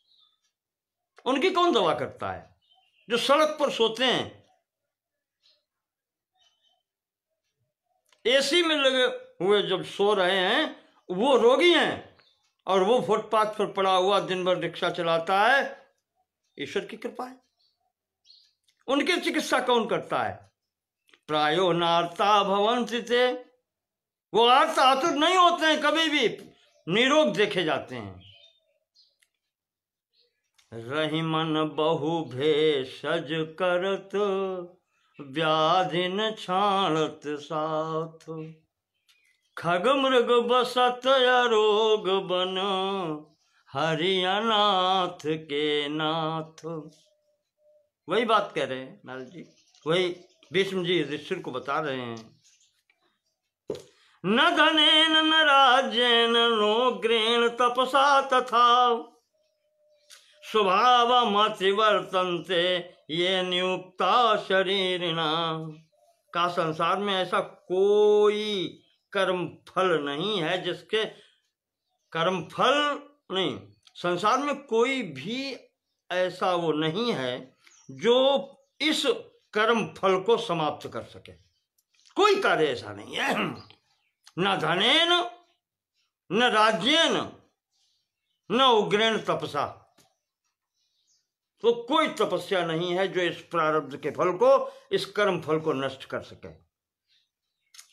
उनकी कौन दवा करता है? जो सड़क पर सोते हैं, एसी में लगे हुए जब सो रहे हैं, वो रोगी हैं, और वो फुटपाथ पर पड़ा हुआ दिन भर रिक्शा चलाता है। ईश्वर की कृपा है। उनकी चिकित्सा कौन करता है? प्रायो नार्ता भवन्ति ते, वो आर्ता आतुर नहीं होते हैं, कभी भी निरोग देखे जाते हैं। रही मन बहु भेषज करत, व्याधि न छाणत साथ, खग मृग बसत अरोग बन, हरि अनाथ के नाथ। वही बात कह रहे हैं नारद जी, वही भीष्म जी युधिष्ठिर को बता रहे हैं। न धनेन न राज्येन नोग्रेण तपसा तथा, स्वभावमति वर्तन्ते ये नियुक्ता शरीरिणा। का संसार में ऐसा कोई कर्म फल नहीं है जिसके कर्म फल नहीं, संसार में कोई भी ऐसा वो नहीं है जो इस कर्म फल को समाप्त कर सके। कोई कार्य ऐसा नहीं है। न धनेन न राज्येन न उग्रेण तपसा, तो कोई तपस्या नहीं है जो इस प्रारब्ध के फल को, इस कर्म फल को नष्ट कर सके।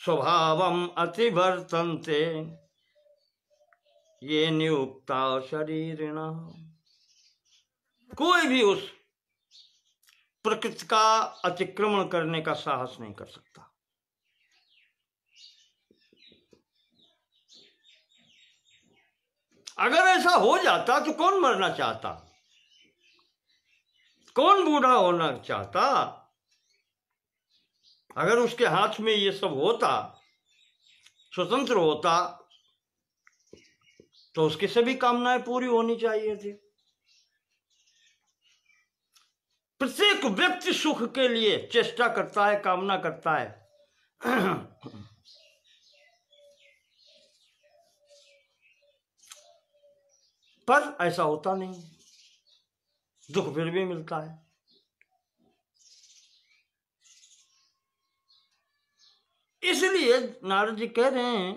स्वभावम अतिवर्तन्ते ये नियुक्ता शरीरिणा। कोई भी उस प्रकृति का अतिक्रमण करने का साहस नहीं कर सकता। अगर ऐसा हो जाता तो कौन मरना चाहता? कौन बूढ़ा होना चाहता? अगर उसके हाथ में ये सब होता, स्वतंत्र होता, तो उसकी सभी कामनाएं पूरी होनी चाहिए थी। प्रत्येक व्यक्ति सुख के लिए चेष्टा करता है, कामना करता है, पर ऐसा होता नहीं, दुख फिर भी मिलता है। इसलिए नारद जी कह रहे हैं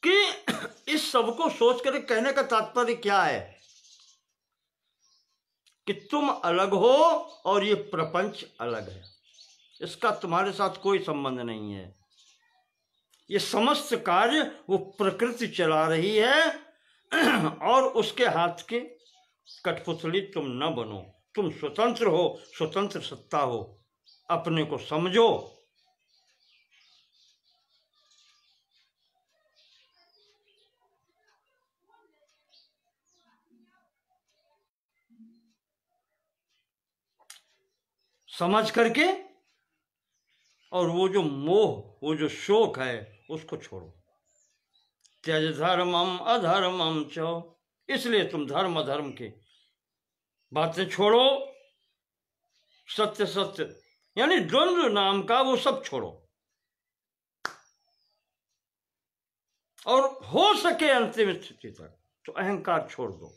कि इस सब को सोच कर कहने का तात्पर्य क्या है कि तुम अलग हो और ये प्रपंच अलग है, इसका तुम्हारे साथ कोई संबंध नहीं है। ये समस्त कार्य वो प्रकृति चला रही है और उसके हाथ की कठपुतली तुम न बनो। तुम स्वतंत्र हो, स्वतंत्र सत्ता हो, अपने को समझो। समझ करके, और वो जो मोह, वो जो शोक है, उसको छोड़ो। त्यज धर्मम अधर्मम चो, इसलिए तुम धर्म अधर्म की बातें छोड़ो, सत्य सत्य यानी द्वंद्व नाम का वो सब छोड़ो, और हो सके अंतिम स्थिति तक तो अहंकार छोड़ दो।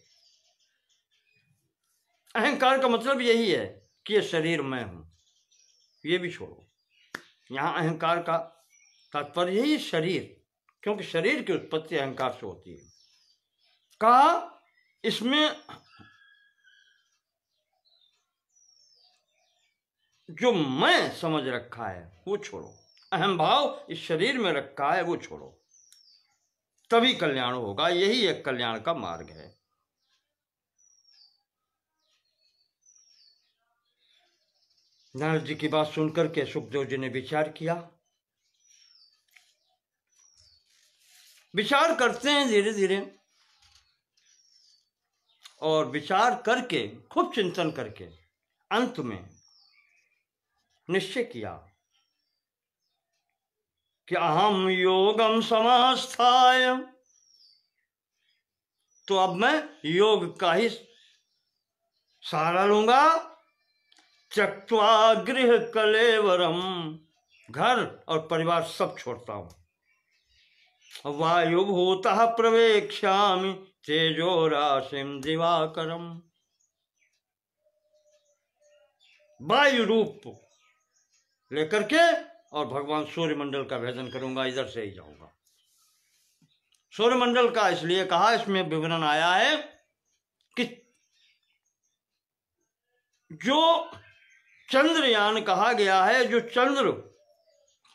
अहंकार का मतलब यही है कि ये शरीर मैं हूं, ये भी छोड़ो। यहां अहंकार का तात्पर्य यही शरीर, क्योंकि शरीर की उत्पत्ति अहंकार से होती है। कहा इसमें जो मैं समझ रखा है वो छोड़ो, अहम भाव इस शरीर में रखा है वो छोड़ो, तभी कल्याण होगा। यही एक कल्याण का मार्ग है। नारद जी की बात सुनकर के सुखदेव जी ने विचार किया। विचार करते हैं धीरे धीरे, और विचार करके, खूब चिंतन करके अंत में निश्चय किया कि अहम योगम समास्थाय, तो अब मैं योग का ही सहारा लूंगा। त्यक्त्वा गृह कलेवरम, घर और परिवार सब छोड़ता हूं। वायुभूतः प्रवेक्ष्यामि तेजो राशिम दिवाकरम। वायु रूप लेकर के और भगवान सूर्यमंडल का भेदन करूंगा, इधर से ही जाऊंगा। सूर्यमंडल का इसलिए कहा, इसमें विवरण आया है कि जो चंद्रयान कहा गया है, जो चंद्र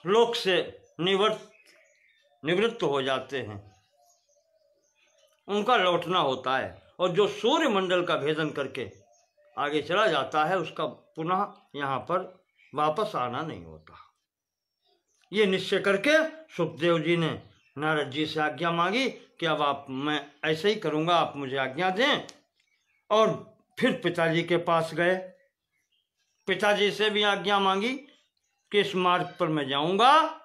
लोक से निवृत्त हो जाते हैं, उनका लौटना होता है, और जो सूर्यमंडल का भेदन करके आगे चला जाता है, उसका पुनः यहाँ पर वापस आना नहीं होता। ये निश्चय करके सुखदेव जी ने नारद जी से आज्ञा मांगी कि अब मैं ऐसे ही करूँगा, आप मुझे आज्ञा दें। और फिर पिताजी के पास गए, पिताजी से भी आज्ञा मांगी कि इस मार्ग पर मैं जाऊँगा।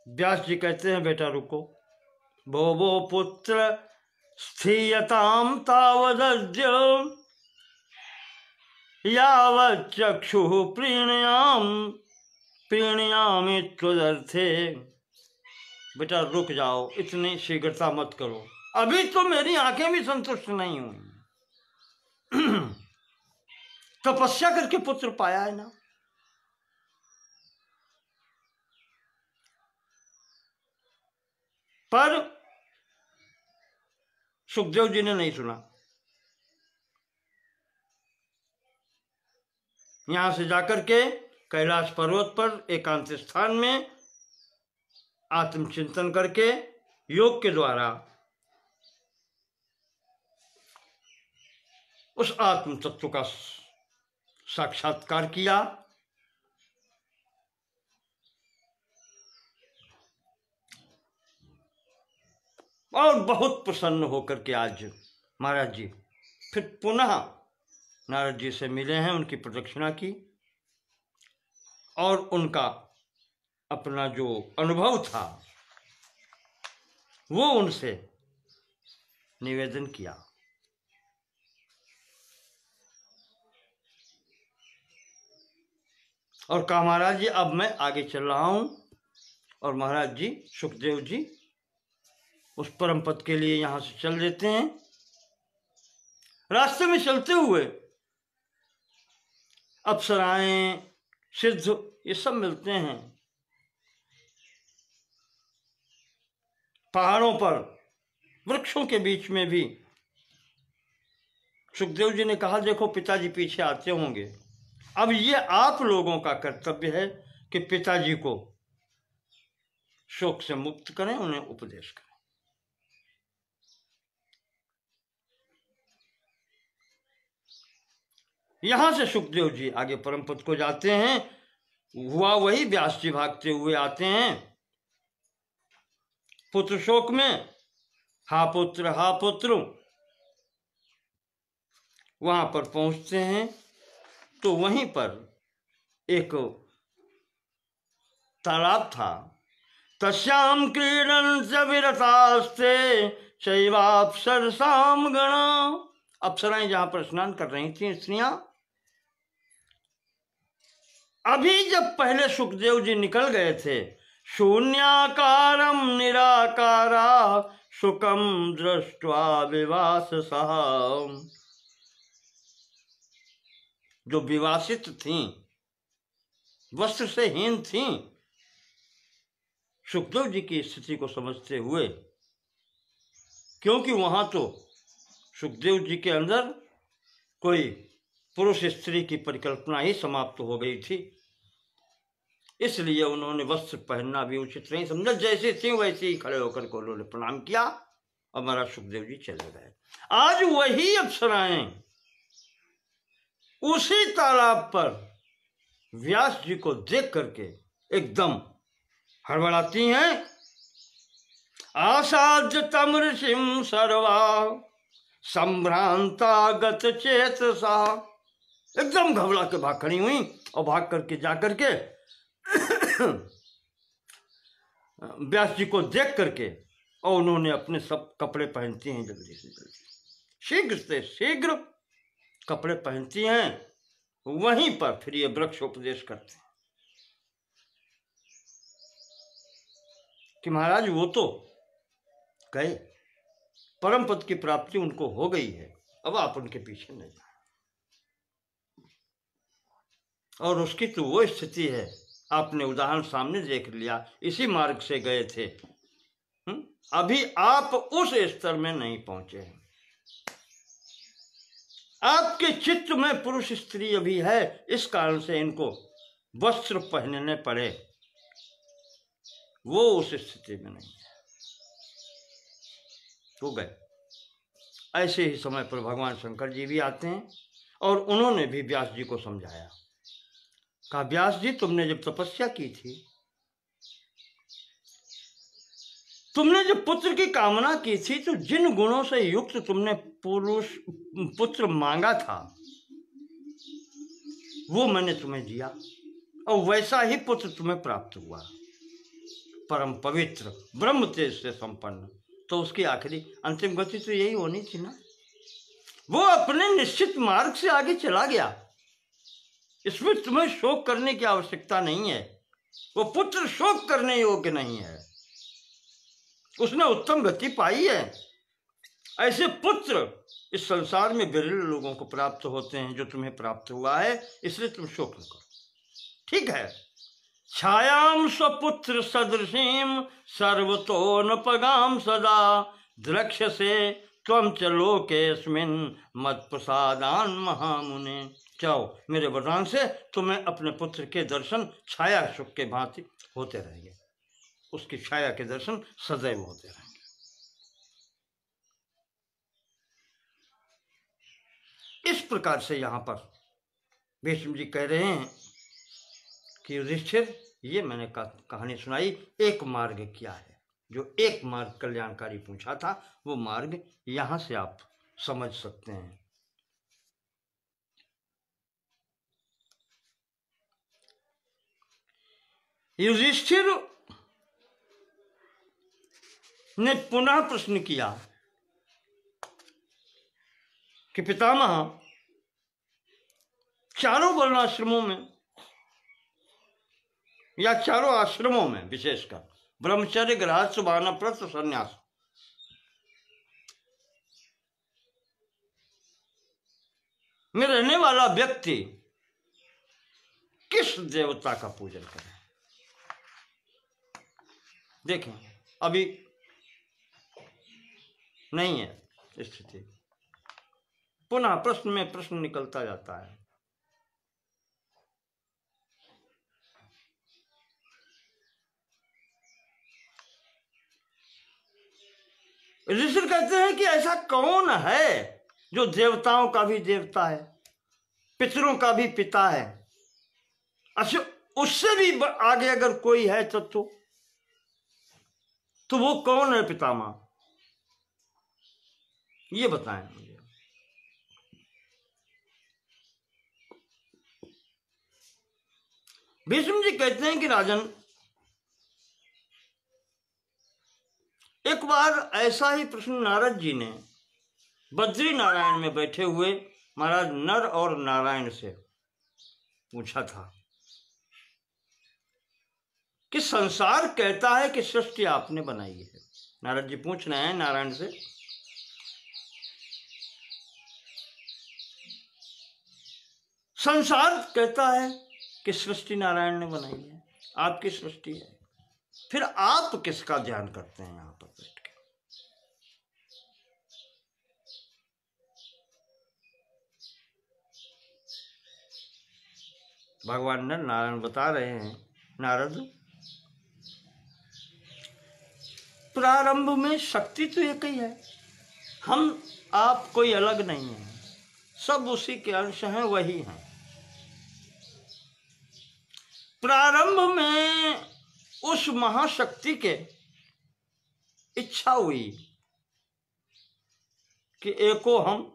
व्यास जी कहते हैं, बेटा रुको, भो पुत्र स्थीयताम तावदद्य यावत् चक्षुः प्रीणयामि त्वदर्थे। बेटा रुक जाओ, इतनी शीघ्रता मत करो, अभी तो मेरी आंखें भी संतुष्ट नहीं हुई। तपस्या करके पुत्र पाया है ना। पर सुखदेव जी ने नहीं सुना। यहां से जाकर के कैलाश पर्वत पर एकांत स्थान में आत्मचिंतन करके योग के द्वारा उस आत्म तत्व का साक्षात्कार किया। और बहुत प्रसन्न होकर के आज महाराज जी फिर पुनः नारद जी से मिले हैं, उनकी प्रदक्षिणा की और उनका अपना जो अनुभव था वो उनसे निवेदन किया। और कहा, महाराज जी अब मैं आगे चल रहा हूं। और महाराज जी सुखदेव जी उस परम पद के लिए यहां से चल देते हैं। रास्ते में चलते हुए अप्सराएं, सिद्ध, ये सब मिलते हैं। पहाड़ों पर, वृक्षों के बीच में भी सुखदेव जी ने कहा, देखो पिताजी पीछे आते होंगे, अब ये आप लोगों का कर्तव्य है कि पिताजी को शोक से मुक्त करें, उन्हें उपदेश करें। यहां से सुखदेव जी आगे परम पद को जाते हैं। हुआ वही, व्यास जी भागते हुए आते हैं पुत्र शोक में, हा पुत्र हा पुत्र। वहां पर पहुंचते हैं तो वहीं पर एक तालाब था। तस्याम क्रीडन च विरतास्ते शैवाप्सरसाम गणा। अप्सराएं जहां पर स्नान कर रही थी, स्त्रियां। अभी जब पहले सुखदेव जी निकल गए थे, शून्याकारम निराकारा सुखम दृष्ट्वा विवास सहा। जो विवासित थीं, वस्त्र से हीन थीं, सुखदेव जी की स्थिति को समझते हुए, क्योंकि वहां तो सुखदेव जी के अंदर कोई पुरुष स्त्री की परिकल्पना ही समाप्त हो गई थी, इसलिए उन्होंने वस्त्र पहनना भी उचित नहीं समझा। जैसे थी वैसे ही खड़े होकर को उन्होंने प्रणाम किया और महाराज सुखदेव जी चले गए। आज वही अप्सराएं उसी तालाब पर व्यास जी को देख करके एकदम हड़बड़ाती हैं। आसाद्य तम ऋषिम सर्वा संभ्रांता गत चेतसा। एकदम घबरा के भाग खड़ी हुई और भाग करके जा करके व्यास जी को देख करके, और उन्होंने अपने सब कपड़े पहनती हैं जल्दी से जल्दी, शीघ्र से शीघ्र कपड़े पहनती हैं। वहीं पर फिर ये वृक्ष उपदेश करते हैं कि महाराज वो तो गए, परम पद की प्राप्ति उनको हो गई है, अब आप उनके पीछे न जाए। और उसकी तो वो स्थिति है, आपने उदाहरण सामने देख लिया, इसी मार्ग से गए थे। अभी आप उस स्तर में नहीं पहुंचे हैं। आपके चित्त में पुरुष स्त्री अभी है, इस कारण से इनको वस्त्र पहनने पड़े, वो उस स्थिति में नहीं है, तो गए। ऐसे ही समय पर भगवान शंकर जी भी आते हैं और उन्होंने भी व्यास जी को समझाया। कहा, व्यास जी, तुमने जब तपस्या की थी, तुमने जब पुत्र की कामना की थी, तो जिन गुणों से युक्त तुमने पुत्र मांगा था, वो मैंने तुम्हें दिया और वैसा ही पुत्र तुम्हें प्राप्त हुआ, परम पवित्र ब्रह्म तेज से संपन्न। तो उसकी आखिरी अंतिम गति तो यही होनी थी ना। वो अपने निश्चित मार्ग से आगे चला गया, इसमें तुम्हें शोक करने की आवश्यकता नहीं है। वो पुत्र शोक करने योग्य नहीं है, उसने उत्तम गति पाई है। ऐसे पुत्र इस संसार में विरल लोगों को प्राप्त होते हैं, जो तुम्हें प्राप्त हुआ है, इसलिए तुम शोक न करो। ठीक है। छायाम स्वपुत्र सदृशीम सर्वतो न पगाम सदा द्रक्ष्यसे त्वं च लोकेस्मिन् मत प्रसादान महामुने। चाहो मेरे वरदान से तुम्हें अपने पुत्र के दर्शन छाया सुख के भांति होते रहेंगे, उसकी छाया के दर्शन सदैव होते रहेंगे। इस प्रकार से यहाँ पर भीष्म जी कह रहे हैं कि युधिष्ठिर, ये मैंने कहानी सुनाई, एक मार्ग क्या है, जो एक मार्ग कल्याणकारी पूछा था, वो मार्ग यहाँ से आप समझ सकते हैं। युधिष्ठिर ने पुनः प्रश्न किया कि पितामह, चारों वर्णाश्रमों में या चारों आश्रमों में, विशेषकर ब्रह्मचर्य, गृहस्थ, वानप्रस्थ, संन्यास, में रहने वाला व्यक्ति किस देवता का पूजन करे? देखें, अभी नहीं है स्थिति, पुनः प्रश्न में प्रश्न निकलता जाता है। ऋषि कहते हैं कि ऐसा कौन है जो देवताओं का भी देवता है, पितरों का भी पिता है, अच्छा उससे भी आगे अगर कोई है तो वो कौन है पितामह, ये बताएं मुझे। भीष्म जी कहते हैं कि राजन, एक बार ऐसा ही प्रश्न नारद जी ने बद्री नारायण में बैठे हुए महाराज नर और नारायण से पूछा था कि संसार कहता है कि सृष्टि आपने बनाई है। नारद जी पूछ रहे हैं नारायण से, संसार कहता है कि सृष्टि नारायण ने बनाई है, आपकी सृष्टि है, फिर आप किसका ध्यान करते हैं यहां पर बैठ के? भगवान ने नारायण बता रहे हैं, नारद, प्रारंभ में शक्ति तो एक ही है, हम आप कोई अलग नहीं है, सब उसी के अंश हैं, वही हैं। प्रारंभ में उस महाशक्ति के इच्छा हुई कि एको हम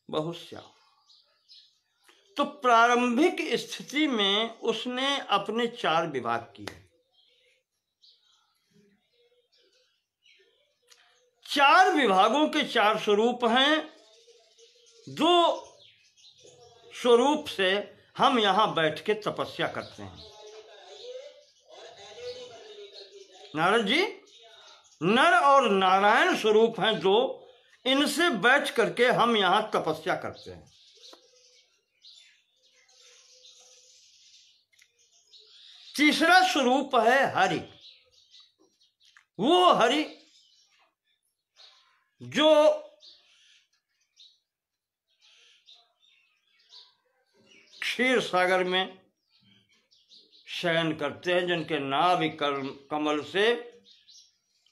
बहुश्याम, तो प्रारंभिक स्थिति में उसने अपने 4 विभाग किए। 4 विभागों के 4 स्वरूप हैं, 2 स्वरूप से हम यहां बैठ के तपस्या करते हैं। नारद जी, नर और नारायण स्वरूप हैं जो, इनसे बैठ करके हम यहां तपस्या करते हैं। तीसरा स्वरूप है हरि। वो हरि जो क्षीर सागर में शयन करते हैं, जिनके नाभि कमल से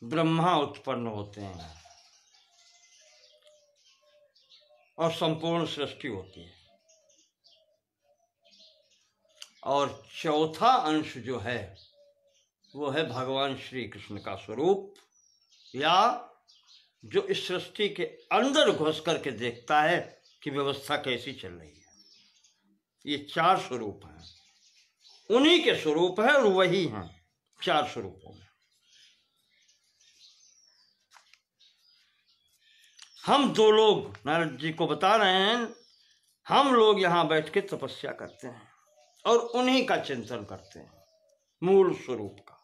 ब्रह्मा उत्पन्न होते हैं और संपूर्ण सृष्टि होती है। और चौथा अंश जो है वो है भगवान श्री कृष्ण का स्वरूप, या जो इस सृष्टि के अंदर घुस करके देखता है कि व्यवस्था कैसी चल रही है। ये चार स्वरूप हैं, उन्हीं के स्वरूप है और वही हैं चार स्वरूपों में। हम दो लोग नारद जी को बता रहे हैं, हम लोग यहां बैठ के तपस्या करते हैं और उन्हीं का चिंतन करते हैं, मूल स्वरूप का।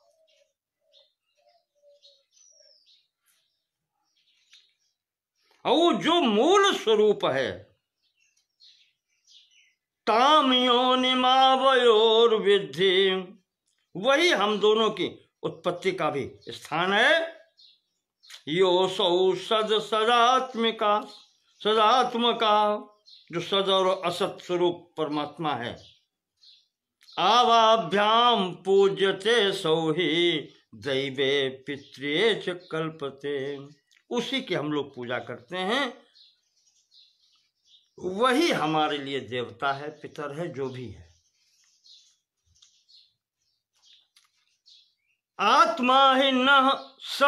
और वो जो मूल स्वरूप है, ताम योनिमावयोर विद्धि, वही हम दोनों की उत्पत्ति का भी स्थान है। योसौ सद सदात्मिका, सदात्मका, जो सद और असत स्वरूप परमात्मा है। आवाभ्याम पूज्यते सौहि दैवे पित्रे च कल्पते, उसी की हम लोग पूजा करते हैं। वही हमारे लिए देवता है, पितर है, जो भी है। आत्मा ही न स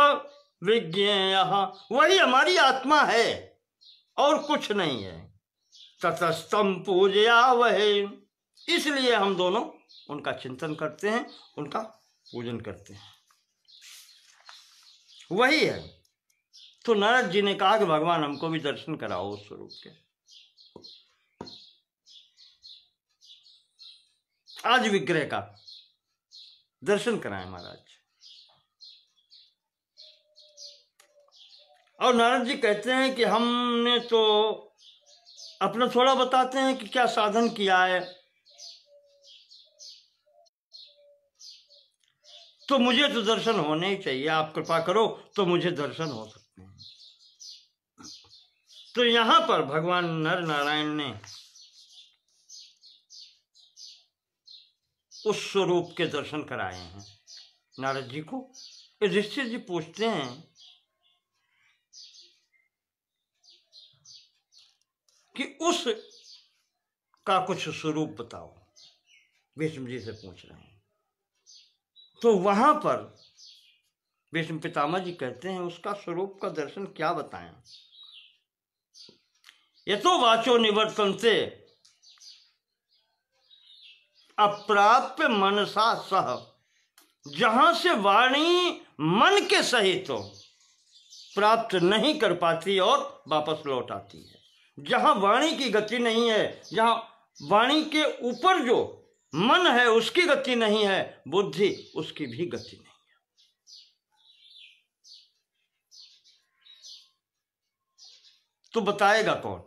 विज्ञेय, वही हमारी आत्मा है और कुछ नहीं है। ततस्तम पूजया वही, इसलिए हम दोनों उनका चिंतन करते हैं, उनका पूजन करते हैं। वही है। तो नारद जी ने कहा कि भगवान हमको भी दर्शन कराओ उस स्वरूप के। आज विग्रह का दर्शन कराएं महाराज। और नारद जी कहते हैं कि हमने तो अपना थोड़ा बताते हैं कि क्या साधन किया है, तो मुझे तो दर्शन होने ही चाहिए। आप कृपा करो तो मुझे दर्शन हो सकते हैं। तो यहां पर भगवान नर नारायण ने उस स्वरूप के दर्शन कराए हैं नारद जी को। युधिष्ठिर जी पूछते हैं कि उस का कुछ स्वरूप बताओ, भीष्म जी से पूछ रहे हैं। तो वहां पर भीष्म पितामह जी कहते हैं उसका स्वरूप का दर्शन क्या बताएं। यतो वाचो निवर्तन्ते अप्राप्य मनसा सह, जहां से वाणी मन के सहित तो प्राप्त नहीं कर पाती और वापस लौट आती है। जहां वाणी की गति नहीं है, जहां वाणी के ऊपर जो मन है उसकी गति नहीं है, बुद्धि उसकी भी गति नहीं है। तो बताएगा कौन?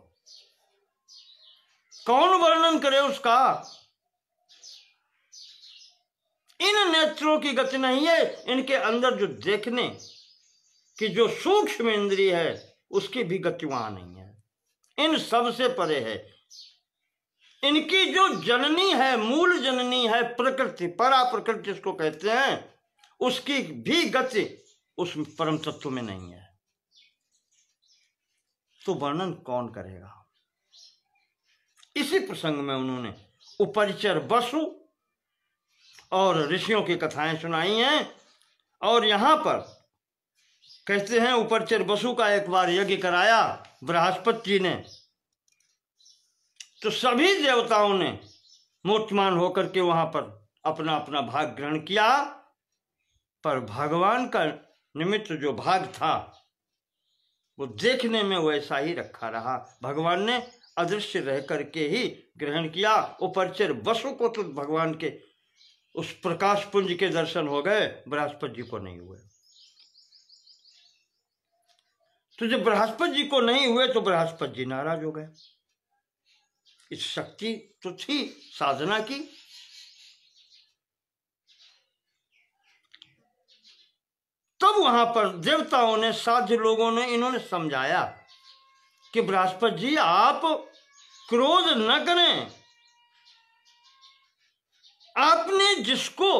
कौन वर्णन करे उसका? इन नेत्रों की गति नहीं है, इनके अंदर जो देखने की जो सूक्ष्म इंद्रिय है उसकी भी गति वहां नहीं है। इन सब से परे है। इनकी जो जननी है, मूल जननी है प्रकृति, परा प्रकृति जिसको कहते हैं, उसकी भी गति उस परम तत्व में नहीं है। तो वर्णन कौन करेगा? इसी प्रसंग में उन्होंने उपरिचर वसु और ऋषियों की कथाएं सुनाई हैं। और यहां पर कहते हैं उपरिचर वसु का एक बार यज्ञ कराया बृहस्पति जी ने, तो सभी देवताओं ने मूर्तिमान होकर के वहां पर अपना अपना भाग ग्रहण किया। पर भगवान का निमित्त जो भाग था वो देखने में वैसा ही रखा रहा। भगवान ने अदृश्य रह करके ही ग्रहण किया। उपरिचर वसु को तो भगवान के उस प्रकाश पुंज के दर्शन हो गए, बृहस्पति जी को नहीं हुए। तो जब बृहस्पति जी को नहीं हुए तो बृहस्पति जी नाराज हो गए। इस शक्ति तो थी साधना की। तब वहां पर देवताओं ने, साध्य लोगों ने, इन्होंने समझाया कि बृहस्पति जी आप क्रोध न करें, आपने जिसको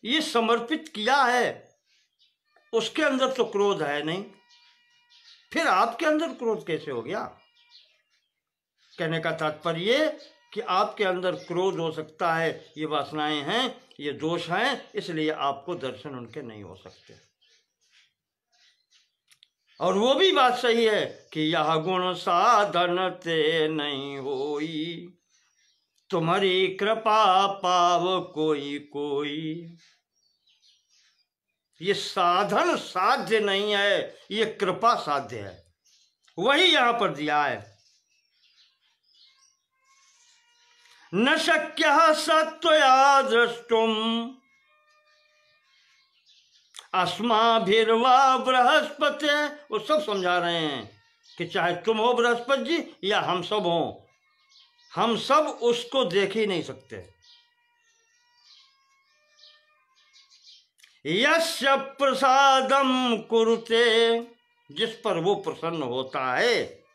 ये समर्पित किया है उसके अंदर तो क्रोध है नहीं, फिर आपके अंदर क्रोध कैसे हो गया। कहने का तात्पर्य ये कि आपके अंदर क्रोध हो सकता है, ये वासनाएं हैं, ये दोष हैं, इसलिए आपको दर्शन उनके नहीं हो सकते। और वो भी बात सही है कि यह गुण साधन ते नहीं होई, तुम्हारी कृपा पाव कोई कोई। ये साधन साध्य नहीं है, ये कृपा साध्य है। वही यहां पर दिया है। न शक्य सत्वया द्रष्टुम अस्माभिर्वा बृहस्पति। वो सब समझा रहे हैं कि चाहे तुम हो बृहस्पति जी या हम सब हो, हम सब उसको देख ही नहीं सकते। यस्य प्रसादम कुरुते, जिस पर वो प्रसन्न होता है,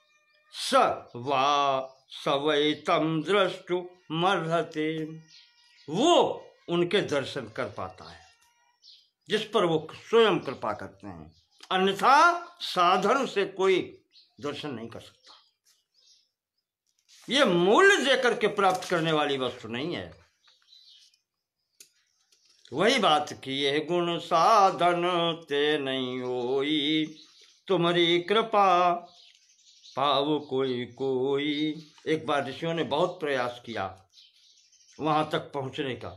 स वा सवै तम दृष्टु मर्हते, वो उनके दर्शन कर पाता है जिस पर वो स्वयं कृपा करते हैं। अन्यथा साधन से कोई दर्शन नहीं कर सकता। ये मूल्य देकर के प्राप्त करने वाली वस्तु नहीं है। वही बात की, ये गुण साधन ते नहीं होई, तुम्हारी कृपा पाव कोई कोई। एक बार ऋषियों ने बहुत प्रयास किया वहां तक पहुंचने का,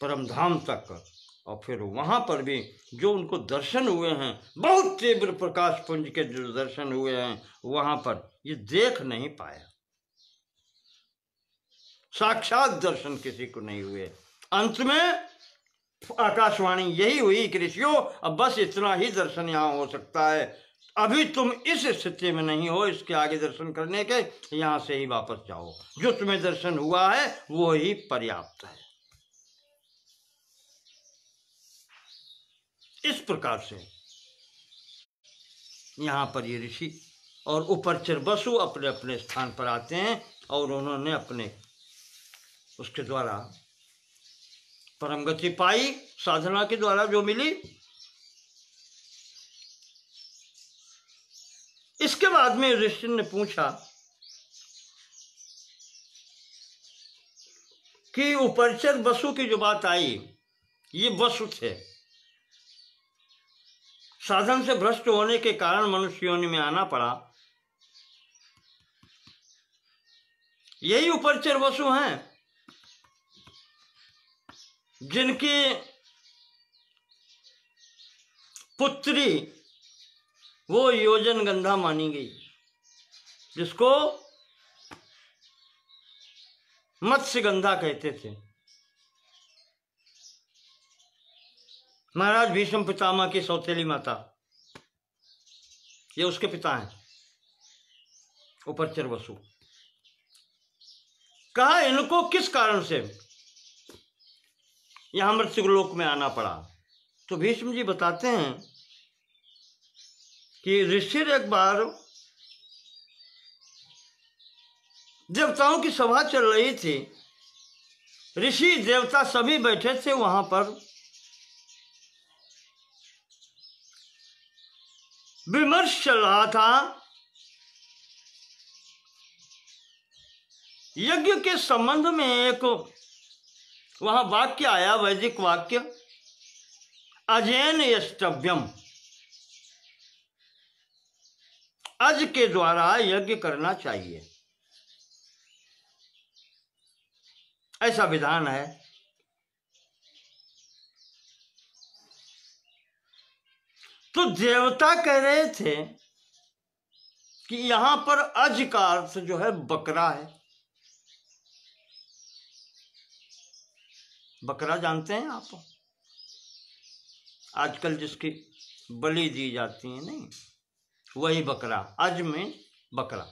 परम धाम तक, और फिर वहां पर भी जो उनको दर्शन हुए हैं, बहुत तीव्र प्रकाश पुंज के जो दर्शन हुए हैं, वहां पर ये देख नहीं पाया। साक्षात दर्शन किसी को नहीं हुए। अंत में आकाशवाणी यही हुई कि ऋषियों, अब बस इतना ही दर्शन यहाँ हो सकता है, अभी तुम इस स्थिति में नहीं हो इसके आगे दर्शन करने के, यहां से ही वापस जाओ। जो तुम्हें दर्शन हुआ है वो ही पर्याप्त है। इस प्रकार से यहां पर ये ऋषि और उपरचर वसु अपने अपने स्थान पर आते हैं और उन्होंने अपने उसके द्वारा परम गति पाई, साधना के द्वारा जो मिली। इसके बाद में ऋषि ने पूछा कि उपरचर वसु की जो बात आई, ये वसु थे, साधन से भ्रष्ट होने के कारण मनुष्य योनि में आना पड़ा। यही उपरचर वसु हैं जिनकी पुत्री वो योजन गंधा मानी गई, जिसको मत्स्य गंधा कहते थे। महाराज भीष्म पितामह की सौतेली माता, ये उसके पिता हैं उपरचर वसु। कहा इनको किस कारण से यहां मृत्यु लोक में आना पड़ा। तो भीष्म जी बताते हैं कि ऋषि एक बार देवताओं की सभा चल रही थी, ऋषि देवता सभी बैठे थे वहां पर, विमर्श चल रहा था यज्ञ के संबंध में। एक वहां वाक्य आया, वैदिक वाक्य, अजेन यष्टव्यम, अज के द्वारा यज्ञ करना चाहिए, ऐसा विधान है। तो देवता कह रहे थे कि यहां पर अज का अर्थ जो है बकरा है। बकरा जानते हैं आप, आजकल जिसकी बलि दी जाती है, नहीं, वही बकरा, अज में बकरा।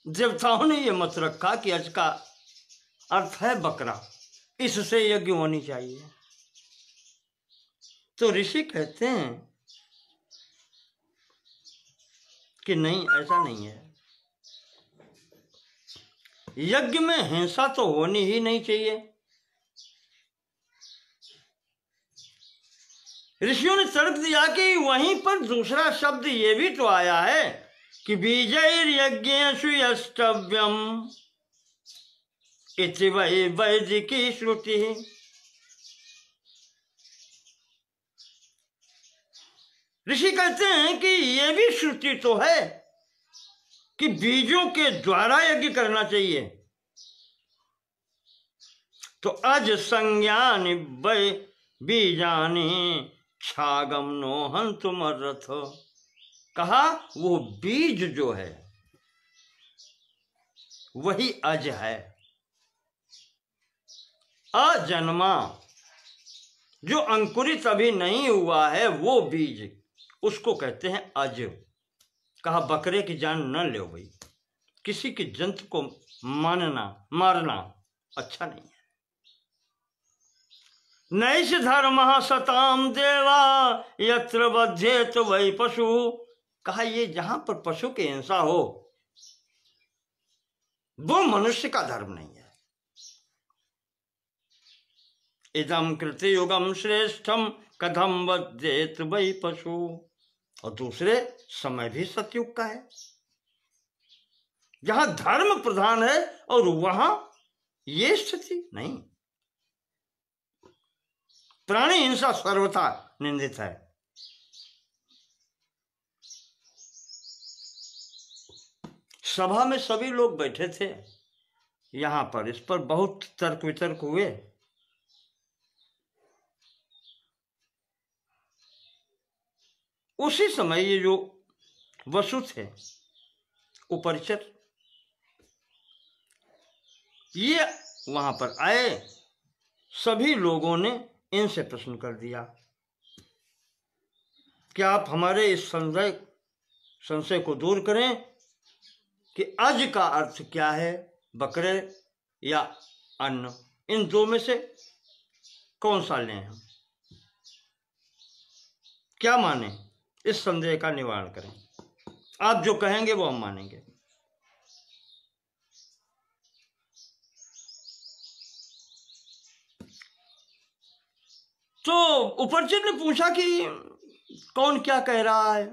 देवताओं ने ये मत रखा कि अज का अर्थ है बकरा, इससे यज्ञ होनी चाहिए। तो ऋषि कहते हैं कि नहीं, ऐसा नहीं है। यज्ञ में हिंसा तो होनी ही नहीं चाहिए। ऋषियों ने तर्क दिया कि वहीं पर दूसरा शब्द ये भी तो आया है कि बीजैर्यज्ञेषु यष्टव्यम इति वै वैदिकी श्रुति। ऋषि कहते हैं कि ये भी श्रुति तो है कि बीजों के द्वारा यज्ञ करना चाहिए। तो अज संज्ञानि वै बीजानि छागम नो हंतुमर्रथ। कहा वो बीज जो है वही अज है। अजन्मा जो अंकुरित अभी नहीं हुआ है वो बीज, उसको कहते हैं अज। कहा बकरे की जान न लो भाई, किसी के जंतु को मारना अच्छा नहीं है। नैष धर्मः सताम देवा यत्र बध्येत वै पशु। कहा ये जहां पर पशु की हिंसा हो वो मनुष्य का धर्म नहीं है। इदम कृतयुगम श्रेष्ठम कथम बध्येत वै पशु। और दूसरे समय भी सतयुग का है, जहां धर्म प्रधान है और वहां ये स्थिति नहीं। प्राणी हिंसा सर्वथा निंदित है। सभा में सभी लोग बैठे थे, यहां पर इस पर बहुत तर्क वितर्क हुए। उसी समय ये जो वसु थे उपरिचर, ये वहां पर आए। सभी लोगों ने इनसे प्रश्न कर दिया कि आप हमारे इस संशय को दूर करें कि अज का अर्थ क्या है, बकरे या अन्न, इन दो में से कौन सा लें हम, क्या माने, इस संदेह का निवारण करें। आप जो कहेंगे वो हम मानेंगे। तो उपरचर ने पूछा कि कौन क्या कह रहा है।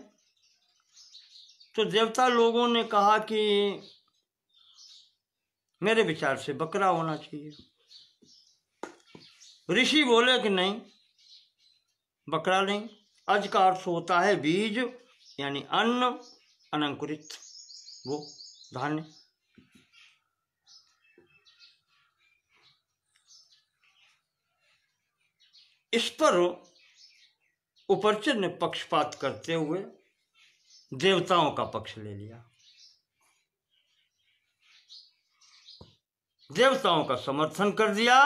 तो देवता लोगों ने कहा कि मेरे विचार से बकरा होना चाहिए। ऋषि बोले कि नहीं, बकरा नहीं, अज का अर्थ होता है बीज, यानी अन्न, अनंकुरित वो धान्य। इस पर उपरचर ने पक्षपात करते हुए देवताओं का पक्ष ले लिया, देवताओं का समर्थन कर दिया।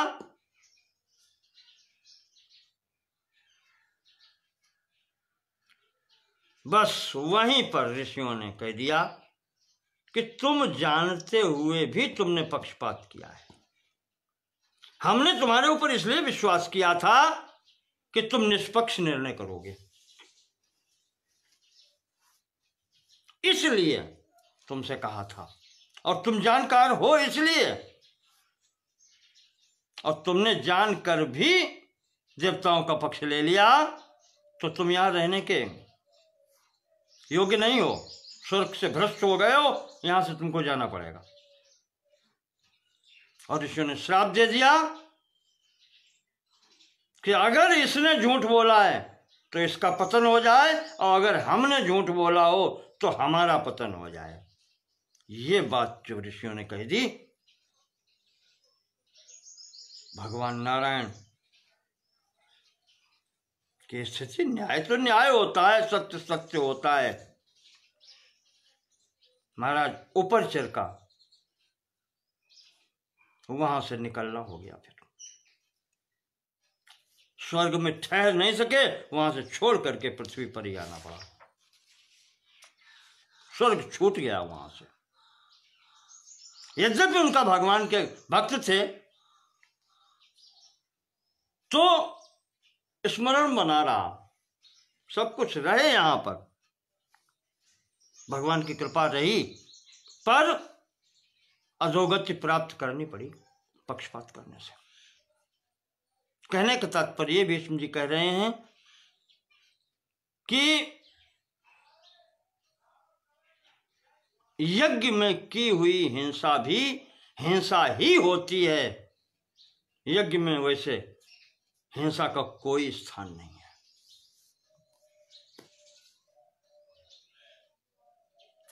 बस वहीं पर ऋषियों ने कह दिया कि तुम जानते हुए भी तुमने पक्षपात किया है। हमने तुम्हारे ऊपर इसलिए विश्वास किया था कि तुम निष्पक्ष निर्णय करोगे, इसलिए तुमसे कहा था। और तुम जानकार हो इसलिए, और तुमने जानकर भी देवताओं का पक्ष ले लिया, तो तुम यहां रहने के योग्य नहीं हो, स्वर्ग से भ्रष्ट हो गए हो, यहां से तुमको जाना पड़ेगा। और ऋषियों ने श्राप दे दिया कि अगर इसने झूठ बोला है तो इसका पतन हो जाए, और अगर हमने झूठ बोला हो तो हमारा पतन हो जाए। ये बात जो ऋषियों ने कह दी, भगवान नारायण की स्थिति, न्याय तो न्याय होता है, सत्य सत्य होता है। महाराज उपरचर का वहां से निकलना हो गया। फिर स्वर्ग में ठहर नहीं सके, वहां से छोड़ करके पृथ्वी पर ही आना पड़ा। स्वर्ग छूट गया वहां से। यद्यपि उनका भगवान के भक्त थे तो स्मरण बना रहा, सब कुछ रहे यहां पर, भगवान की कृपा रही, पर अधोगति प्राप्त करनी पड़ी पक्षपात करने से। कहने का तात्पर्य भीष्म जी कह रहे हैं कि यज्ञ में की हुई हिंसा भी हिंसा ही होती है, यज्ञ में वैसे हिंसा का कोई स्थान नहीं है।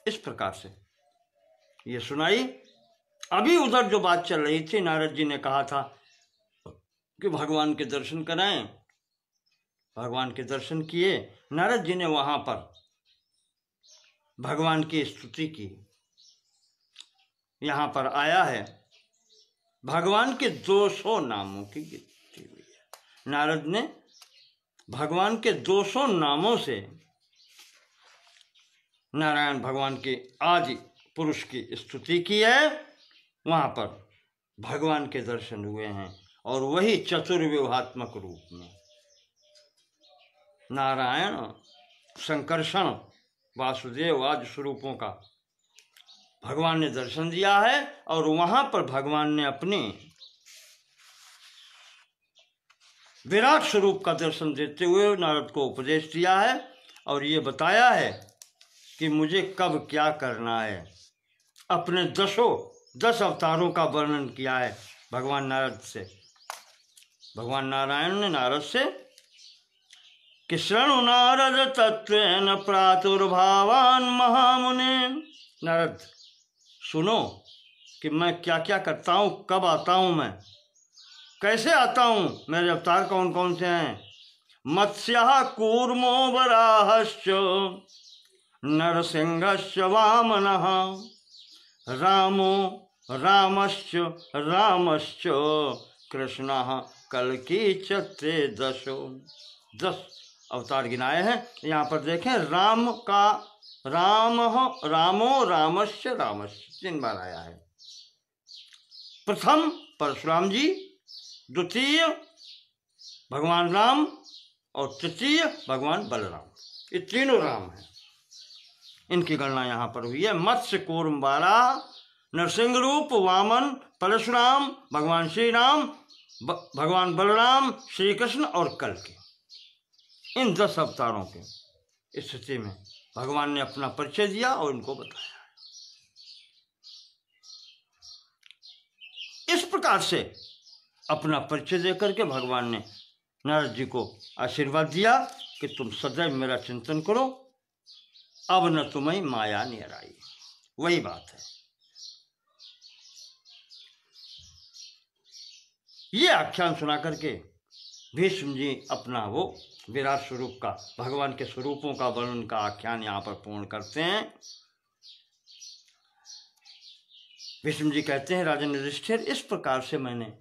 इस प्रकार से ये सुनाई। अभी उधर जो बात चल रही थी, नारद जी ने कहा था कि भगवान के दर्शन कराएं। भगवान के दर्शन किए नारद जी ने, वहां पर भगवान की स्तुति की। यहां पर आया है भगवान के 200 नामों की गिनती हुई है। नारद ने भगवान के 200 नामों से नारायण भगवान के आदि पुरुष की स्तुति की है। वहां पर भगवान के दर्शन हुए हैं, और वही चतुर्व्यूहात्मक रूप में नारायण, संकर्षण, वासुदेव आदि स्वरूपों का भगवान ने दर्शन दिया है। और वहां पर भगवान ने अपने विराट स्वरूप का दर्शन देते हुए नारद को उपदेश दिया है, और ये बताया है कि मुझे कब क्या करना है। अपने 10 अवतारों का वर्णन किया है भगवान नारद से। भगवान नारायण ने नारद से कि शृणु नारद तत्वेन प्रातुर्भावान महामुने, नारद सुनो कि मैं क्या क्या करता हूँ, कब आता हूँ, मैं कैसे आता हूँ, मेरे अवतार कौन कौन से हैं। मत्स्यः कूर्मो वराहश्च नरसिंहश्च वामनः रामो रामश्च रामश्च कृष्णः कल्की च त्रयोदशो। 10 अवतार गिनाए हैं। यहाँ पर देखें, राम का रामो रामश्च रामश्च 3 बार आया है। प्रथम परशुराम जी, द्वितीय भगवान राम, और तृतीय भगवान बलराम। ये तीनों राम हैं। इनकी गणना यहाँ पर हुई है। मत्स्य कूर्म वाराह, नरसिंह रूप, वामन, परशुराम, भगवान श्री राम, भगवान बलराम, श्री कृष्ण और कल्कि। इन 10 अवतारों के स्थिति में भगवान ने अपना परिचय दिया और इनको बताया। इस प्रकार से अपना परिचय देकर के भगवान ने नारद जी को आशीर्वाद दिया कि तुम सदैव मेरा चिंतन करो, अब न तुम्हें माया नियर आई। वही बात है। ये आख्यान सुना करके भीष्म जी अपना वो विराट स्वरूप का, भगवान के स्वरूपों का वर्णन का आख्यान यहाँ पर पूर्ण करते हैं। भीष्म जी कहते हैं, राजन युधिष्ठिर, इस प्रकार से मैंने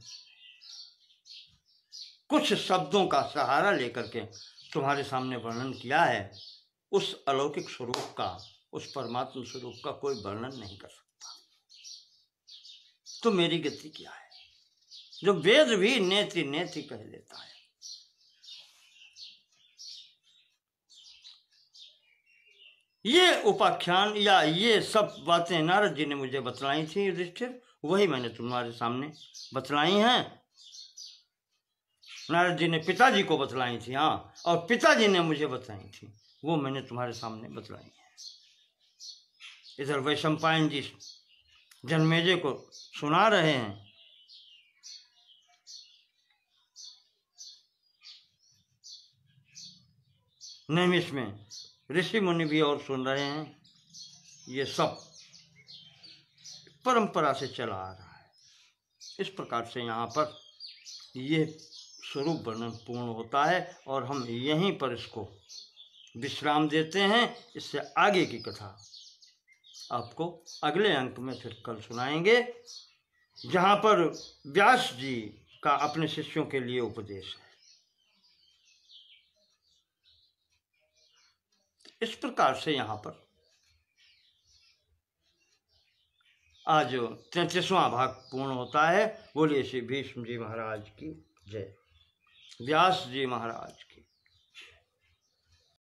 कुछ शब्दों का सहारा लेकर के तुम्हारे सामने वर्णन किया है। उस अलौकिक स्वरूप का, उस परमात्मा स्वरूप का कोई वर्णन नहीं कर सकता। तो मेरी गति क्या है, जो वेद भी नेति नेति कह देता है। ये उपाख्यान या ये सब बातें नारद जी ने मुझे बतलाई थी युधिष्ठिर, वही मैंने तुम्हारे सामने बतलाई हैं। नारद जी ने पिताजी को बतलाई थी, हाँ, और पिताजी ने मुझे बताई थी, वो मैंने तुम्हारे सामने बतलाई है। इधर वैशंपायन जी जन्मेजय को सुना रहे हैं। नैमिष में ऋषि मुनि भी और सुन रहे हैं। ये सब परंपरा से चला आ रहा है। इस प्रकार से यहाँ पर ये स्वरूप वर्णन पूर्ण होता है, और हम यहीं पर इसको विश्राम देते हैं। इससे आगे की कथा आपको अगले अंक में फिर कल सुनाएंगे, जहाँ पर व्यास जी का अपने शिष्यों के लिए उपदेश है। इस प्रकार से यहाँ पर आज 33वां भाग पूर्ण होता है। बोलिए श्री भीष्म जी महाराज की जय, व्यास जी महाराज।